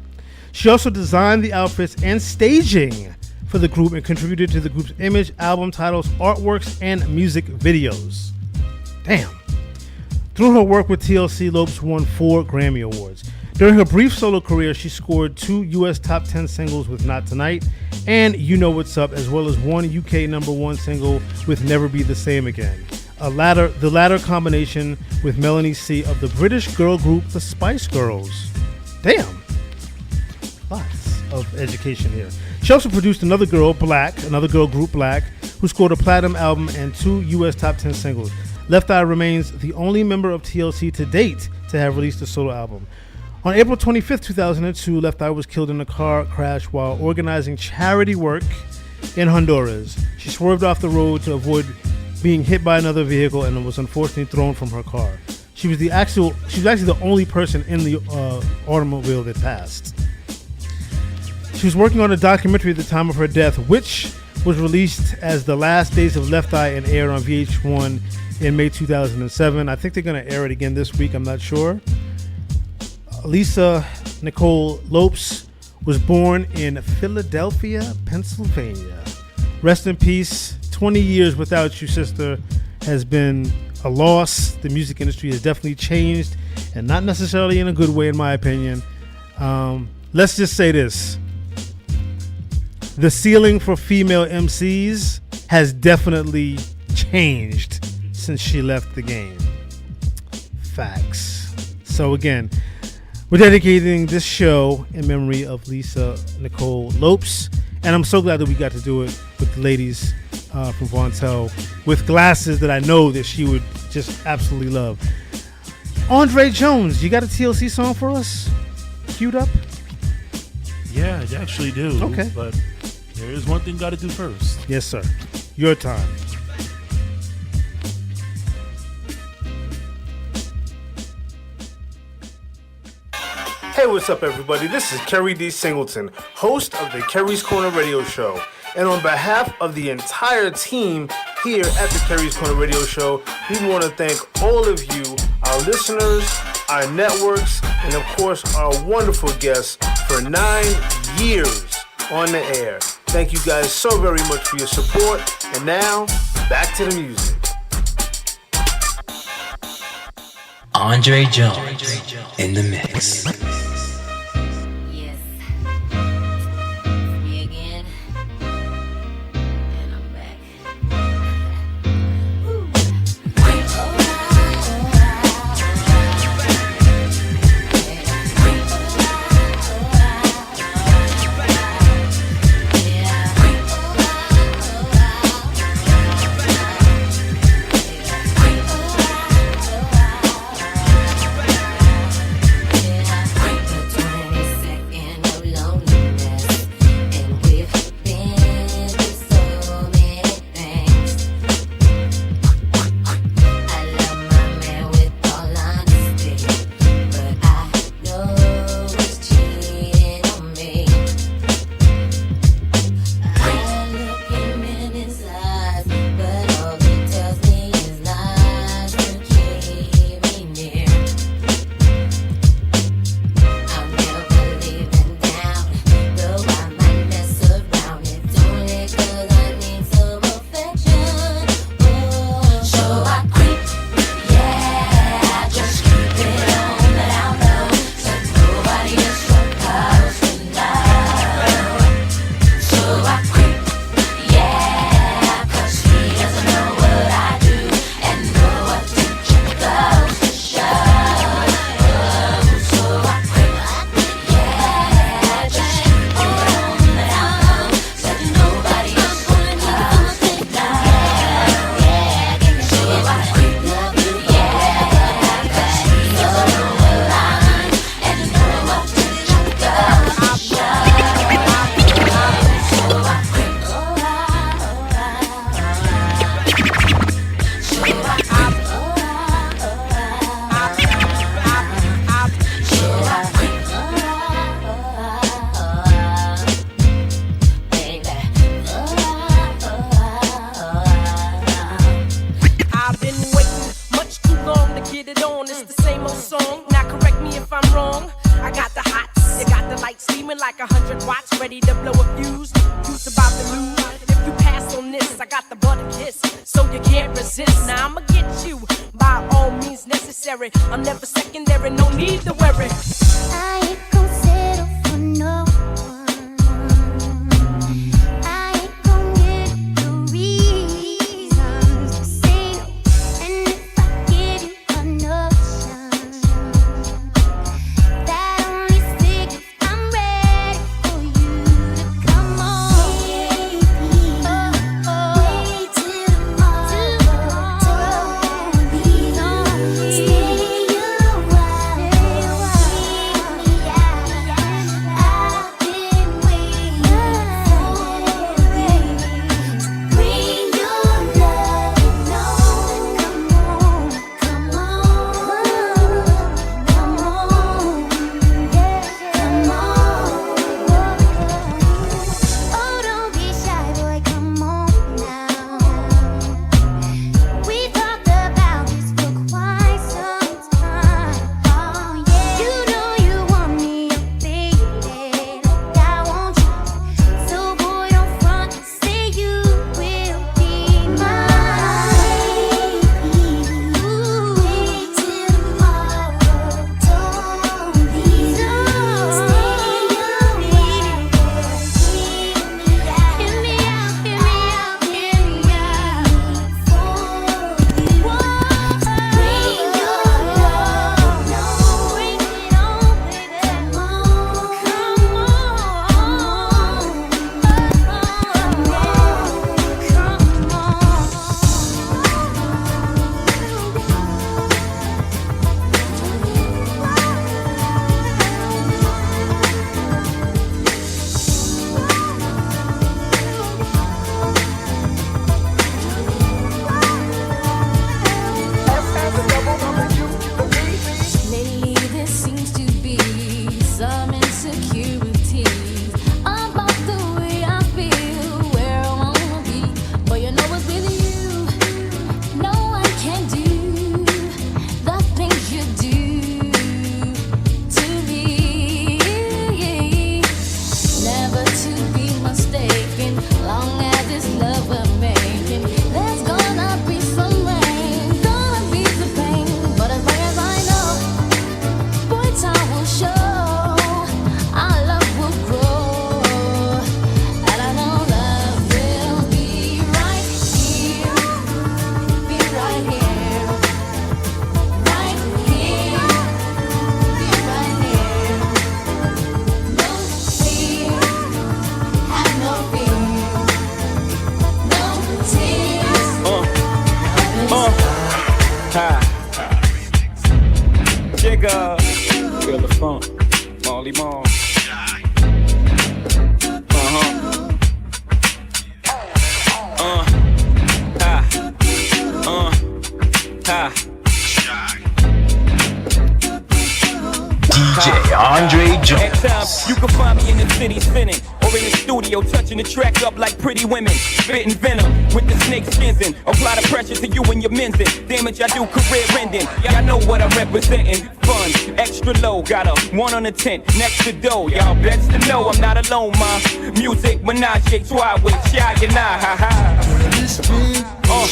She also designed the outfits and staging for the group and contributed to the group's image, album titles, artworks, and music videos. Damn. Through her work with TLC, Lopes won 4 Grammy Awards. During her brief solo career, she scored 2 U.S. top 10 singles with Not Tonight and You Know What's Up, as well as 1 UK #1 single with Never Be the Same Again. The latter combination with Melanie C of the British girl group The Spice Girls. Damn. Lots of education here. She also produced another girl group, Black, who scored a platinum album and 2 U.S. top 10 singles. Left Eye remains the only member of TLC to date to have released a solo album. On April 25th, 2002, Left Eye was killed in a car crash while organizing charity work in Honduras. She swerved off the road to avoid being hit by another vehicle and was unfortunately thrown from her car. She was actually the only person in the automobile that passed. She was working on a documentary at the time of her death, which was released as The Last Days of Left Eye and aired on VH1 in May 2007. I think they're going to air it again this week. I'm not sure. Lisa Nicole Lopes was born in Philadelphia, Pennsylvania. Rest in peace. 20 years without you, sister, has been a loss. The music industry has definitely changed, and not necessarily in a good way, in my opinion. Let's just say this. the ceiling for female MCs has definitely changed since she left the game. Facts. So again, we're dedicating this show in memory of Lisa Nicole Lopes, and I'm so glad that we got to do it with the ladies from Vontelle with glasses that I know that she would just absolutely love. Andre Jones, you got a TLC song for us queued up? Yeah, I actually do. Okay. But there is one thing got to do first. Yes, sir. Your time. Hey, what's up, everybody? This is Kerry D. Singleton, host of the Kerry's Corner Radio Show. And on behalf of the entire team here at the Kerry's Corner Radio Show, we want to thank all of you, our listeners, our networks, and of course, our wonderful guests for 9 years on the air. Thank you guys so very much for your support. And now, back to the music. Andre Jones in the mix. Marley Marl. DJ Andre Jones. At times, you can find me in the city spinning, or in the studio touching the track up like pretty women, spitting venom with the snake skins in. Apply the pressure to you and your men's in. Damage I do, career ending. Y'all know what I'm representing. Fun, extra low, got a 1 on the 10 next to dough. Y'all best to know I'm not alone, ma. Music, menage, twi with Shy and I, ha ha. It's been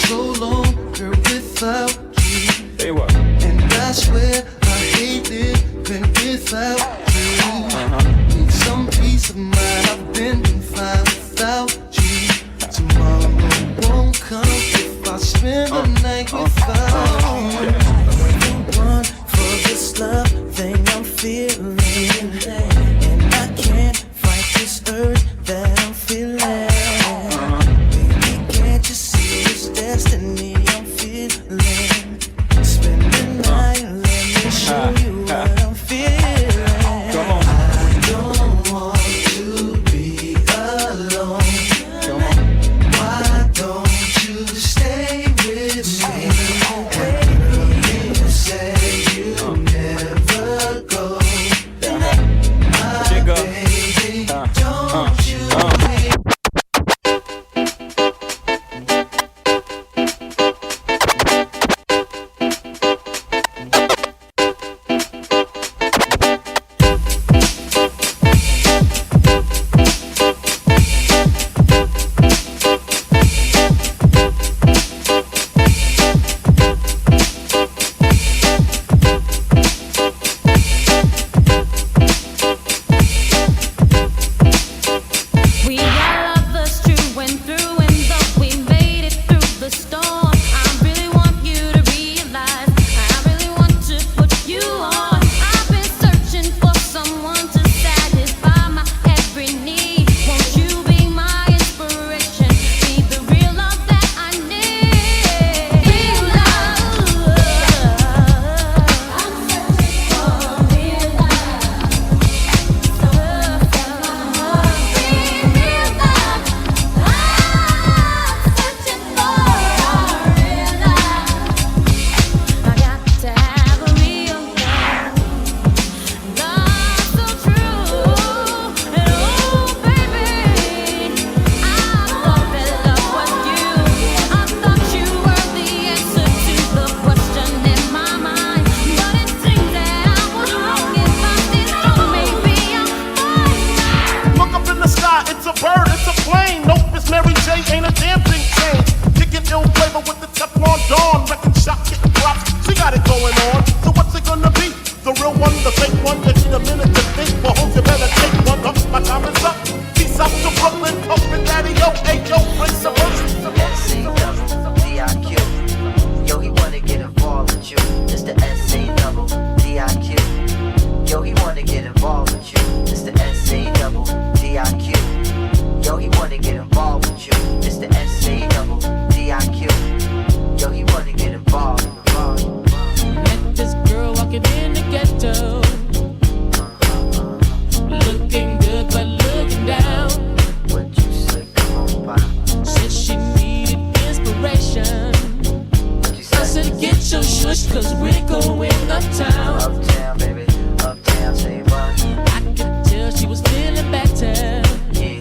so long, girl, without you. Say what? And I swear I hate living without you. Need some peace of mind. I've been fine without you. Tomorrow won't come if I spend the night without you. The one for this love thing I'm feeling, and I can't fight this urge that I'm feeling. Baby, can't you see this destiny I'm feeling? Spend the night, let me show you what I'm feeling. Come on. I don't want to be alone. Come on. Why don't you stay with me? And you say you never go. My baby, don't you leave. We got lovers true and through, and though we made it through the storm, I really want you to realize, I really want to put you on. I've been searching for someone to satisfy my every need. Won't you be my inspiration? Be the real love that I need. Real love. I'm searching for real I got to have a real love so true. And oh baby, I thought that love was you. I thought you were the answer to the question in my mind. But it seems that I was wrong. If I did wrong, maybe I'm Look up in the sky, it's a bird, it's a plane. Nope, it's Mary J, ain't a damn thing changed. Kicking ill flavor with the Teflon Dawn. Wrecking shop, getting props, she got it going on. So what's it gonna be? The real one, the fake one? You need a minute to think, but hope you better take one. Up, my time is up. Peace out to Brooklyn, up and daddy, yo, hey, yo, bring some S-A-double-D-I-Q. Yo, he wanna get involved with you. It's the S-A-double-D-I-Q. Yo, he wanna get involved with you. It's the S-A-double-D-I-Q. Yo, he wanna get involved with you. It's the S-A-double-D-I-Q. Yo, he wanna get involved. Met this girl walking in the ghetto, looking good but looking down. What you say? Come on, pop. Said she needed inspiration. I said get your shush, cause we're going uptown. Uptown, baby. Uptown, say what? I could tell she was feeling better. Yeah,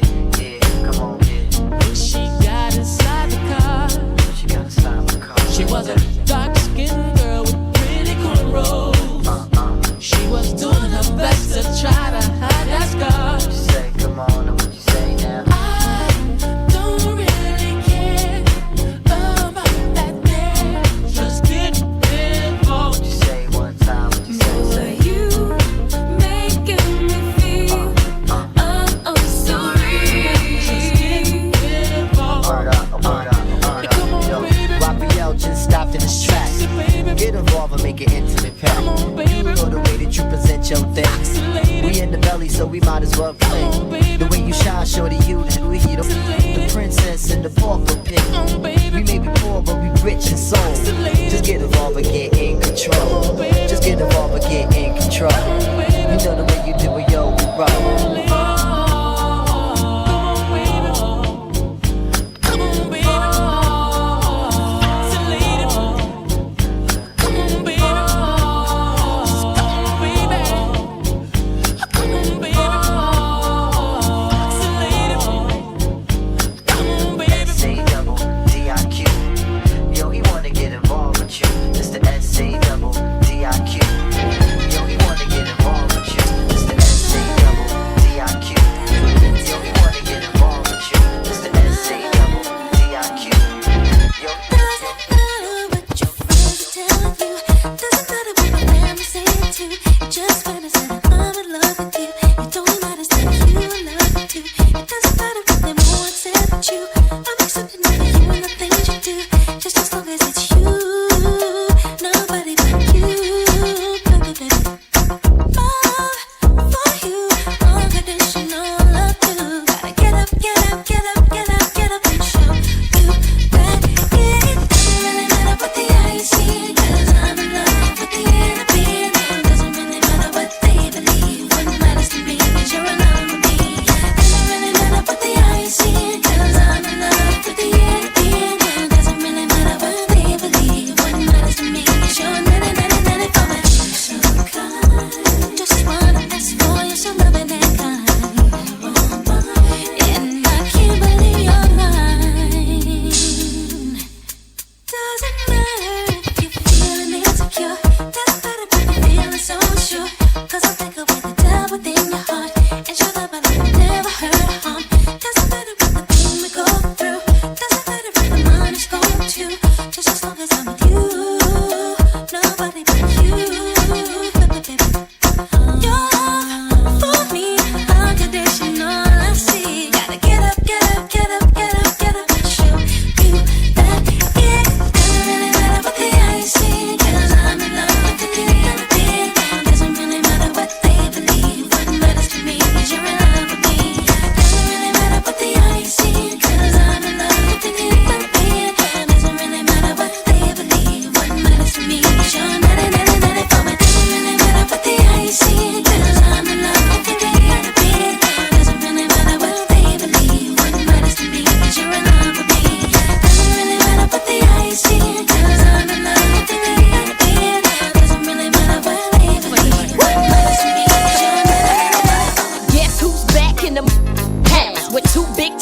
come on, yeah. When she got inside the car, She got inside the car. she was a dark-skinned girl with pretty cornrows. She was doing her best to try to hide that scar. What you say? Come on, and what you say now? I don't really care about that there. Just get involved. What you say one time? What you say? you making me feel so real. Just get involved. Word up. Yo, Raphael just stopped in his tracks. Get involved and make an intimate pact. You know the way that you present your things. We in the belly, so we might as well play. The way you shine, shorty, you the princess and the pauper pick. We may be poor, but we rich in soul. Just get involved and get in control. Just get involved and get in control. You know the way you do it, yo.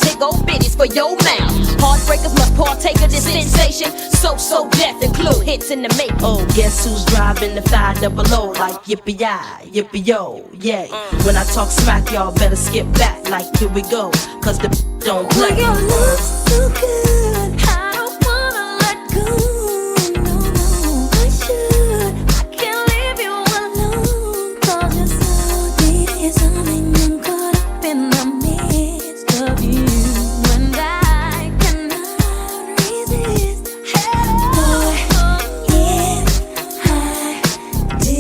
big old bitties for your mouth. Heartbreakers must partake of this sensation. So death include hits in the make. Oh, guess who's driving the 500 like yippee-yi, yippee-yo, yay. When I talk smack, y'all better skip back like here we go, cause the don't play. Your love's so good, I don't wanna let go. No, I should. I can't leave you alone, cause you're so deep. It's something I'm caught up in the midst of you. And I cannot resist. Boy, yes, I do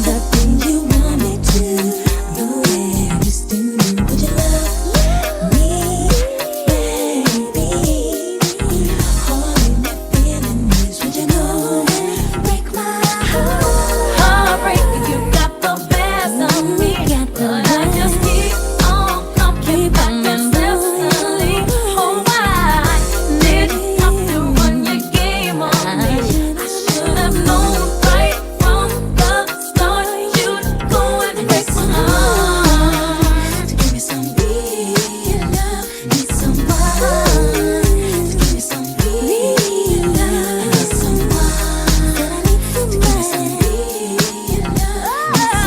the things you want me to, the way I used to. Would you love me, baby? Holding my feelings, would you know that break my heart? Heartbreak, you got the best of me, but I just keep on coming back incessantly. Oh, I didn't have to run your game on me. I should have known right from the start you'd go and break my heart. To give me some real love, need someone. To give me some real love, need someone. To give me some real love, need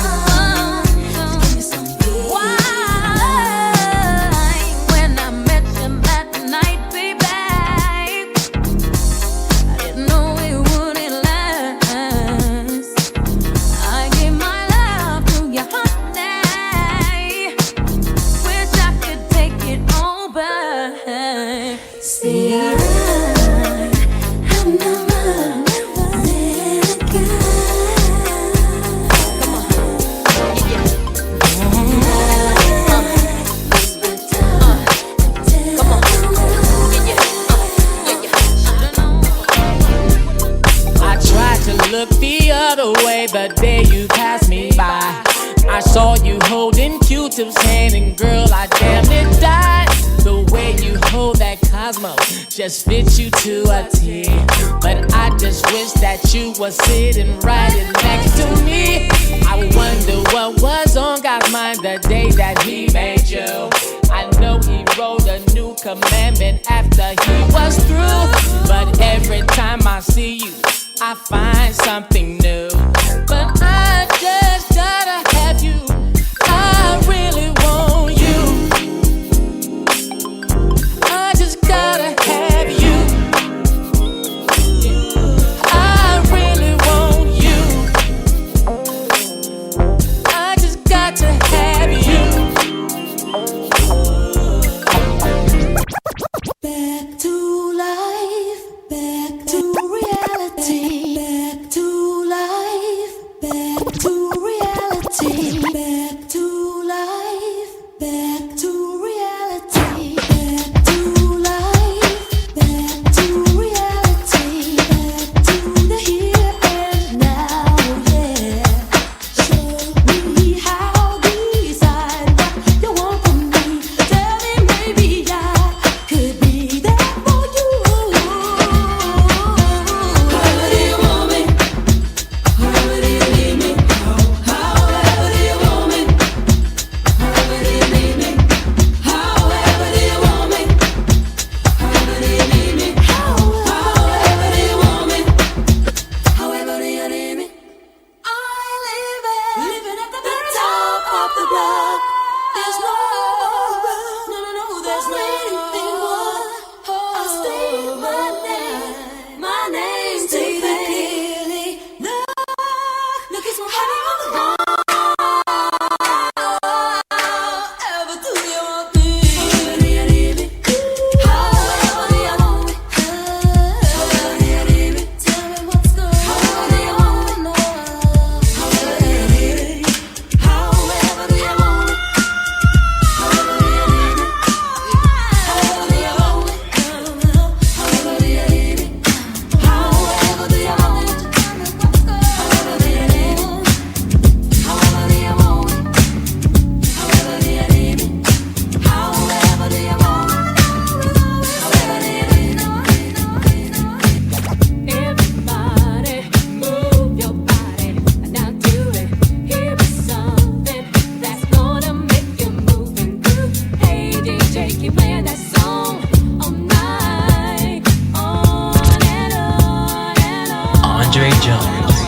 someone. To give me some real love. When I met you that night, baby, I didn't know it wouldn't last. I gave my love to you, honey. Wish I could take it all back. See, I'm never let it go. I tried to look the other way the day you passed me by. I saw you holding Q-Tip's hand, and girl, I damn near died. The way you hold that Cosmo just fits you to a T. But I just wish that you were sitting right next to me. I wonder what was on God's mind the day that He made you. I know He wrote a new commandment after He was through. But every time I see you, I find something new. But I just gotta have you. I really want you. I just gotta have you. I really want you. I just got to have you. Back to life, back to reality, back to life, back to reality, back to life, back to reality, back to life, back to reality, back to the here and now, yeah. Show me how, decide what you want from me. Tell me maybe I could be there for you. However do you want me? However do you need me? However do you want me? However do you need me? However do you want me? However do you need me? However do you want me? However do you need me? I'm living at the top of the block. There's no there's no anything more. I'll state my name to you clearly. Look, it's my heart on the wall. Ever do you want me? However do you need me? However do you want me? However do you need me? Tell me what's good. However do you want me? However do you need me? However do you want me? However do you need me? DJ keep playing that song all night, on and on and on. Andre Jones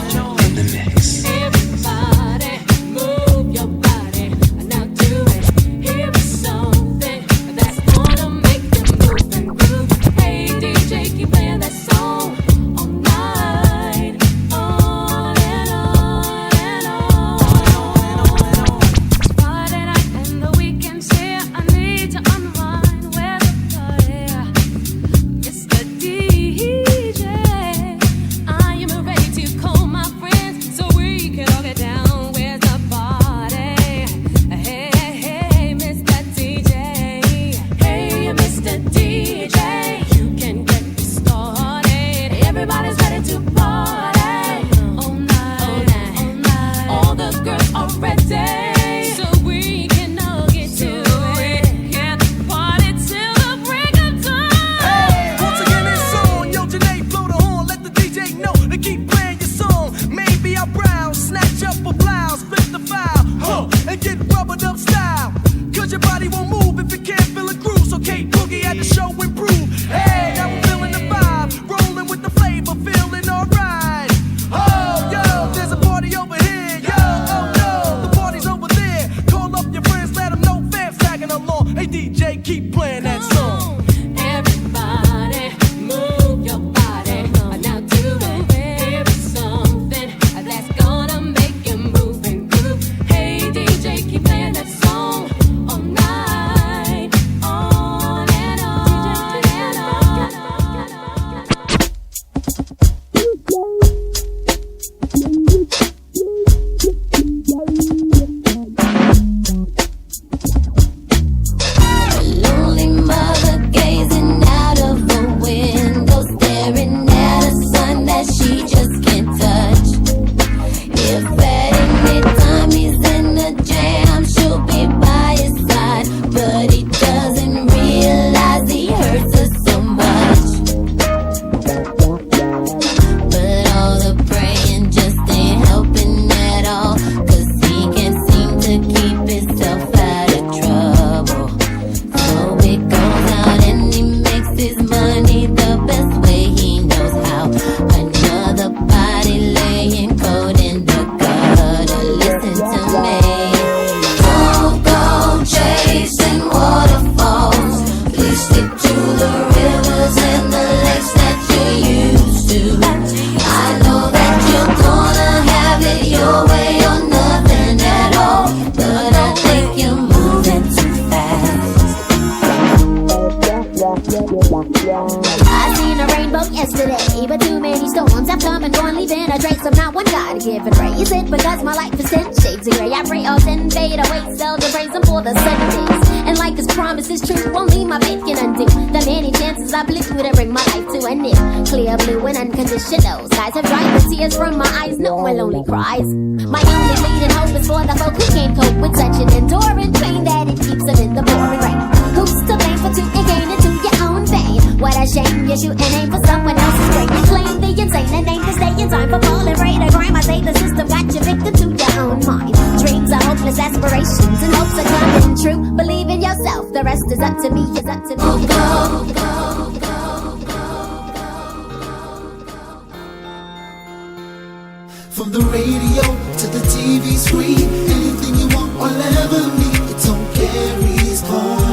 in the mix. Everybody move your body, now do it. Here is something that's gonna make you move and groove. Hey DJ, keep playing that song all night, on and on and on. Friday night and the weekend's here. I need to unwind. Where's the party? Mr. DJ, I am ready to call my friends so we can all get down. Where's the party? Hey, hey, Mr. DJ. Hey, Mr. DJ, you can get me started. Everybody's ready to party all night, all night. All the girls are ready, so we can all get to it. Get the party till the break of dawn. Once again, it's on. Yo, Janae, blow the horn. Let the DJ know to keep playing your song. Maybe I'll browse, snatch up a blouse, flip the file, and get rubbered up style. Cause your body won't move if it can't feel a groove. So Kate Boogie at the show improve. Hey, now we're feeling the vibe, rolling with the flavor, feeling alright. Oh, yo, there's a party over here. Yo, oh no, the party's over there. Call up your friends, let them know fans tagging along. Hey, DJ, keep playing that song. Everybody move your body, now do it. Here is something that's gonna make you move and groove. Hey DJ, keep playing that song all night, on and on and on. Lonely mother gazing out of the window, staring at a son that she just can't touch. If at any time he's in a jam, she'll be by his side, but he doesn't realize he hurts her so much. But all the praying just ain't helping at all, 'cause he can't seem to keep himself out of trouble. So he goes out and he makes his money the best way he knows how. Another body laying cold in the gutter. Listen to me. Don't go chasing waterfalls. Please stick to the rivers and the lakes that you used to. I know that you're gonna have it your way or nothing at all, but I think you're moving too fast. I seen a rainbow yesterday, but too many storms have come and gone, leaving a trace of not one God given ray. Is it because my life is 10 shades of gray? I pray all 10 fade away, seldom praise him for the sunny days. And like his promise is true, only my faith can undo the many chances I blew to bring my life to an end. Clear blue and unconditional skies have dried the tears from my eyes. No one lonely cries. My only bleeding hope is for the folk who can't cope with such an enduring pain that it keeps them in the pouring rain. Who's to blame for tooting gain into your own vein? What a shame you shoot an aim for someone else's brain. You claim the insane and aim to stay in time for falling prey to crime. I say the system got you victim to your own mind. Dreams are hopeless aspirations and hopes are coming true. Believe in yourself, the rest is up to me. It's up to me. From the radio to the TV screen, anything you want, whatever need, it's on Carrie's Corner.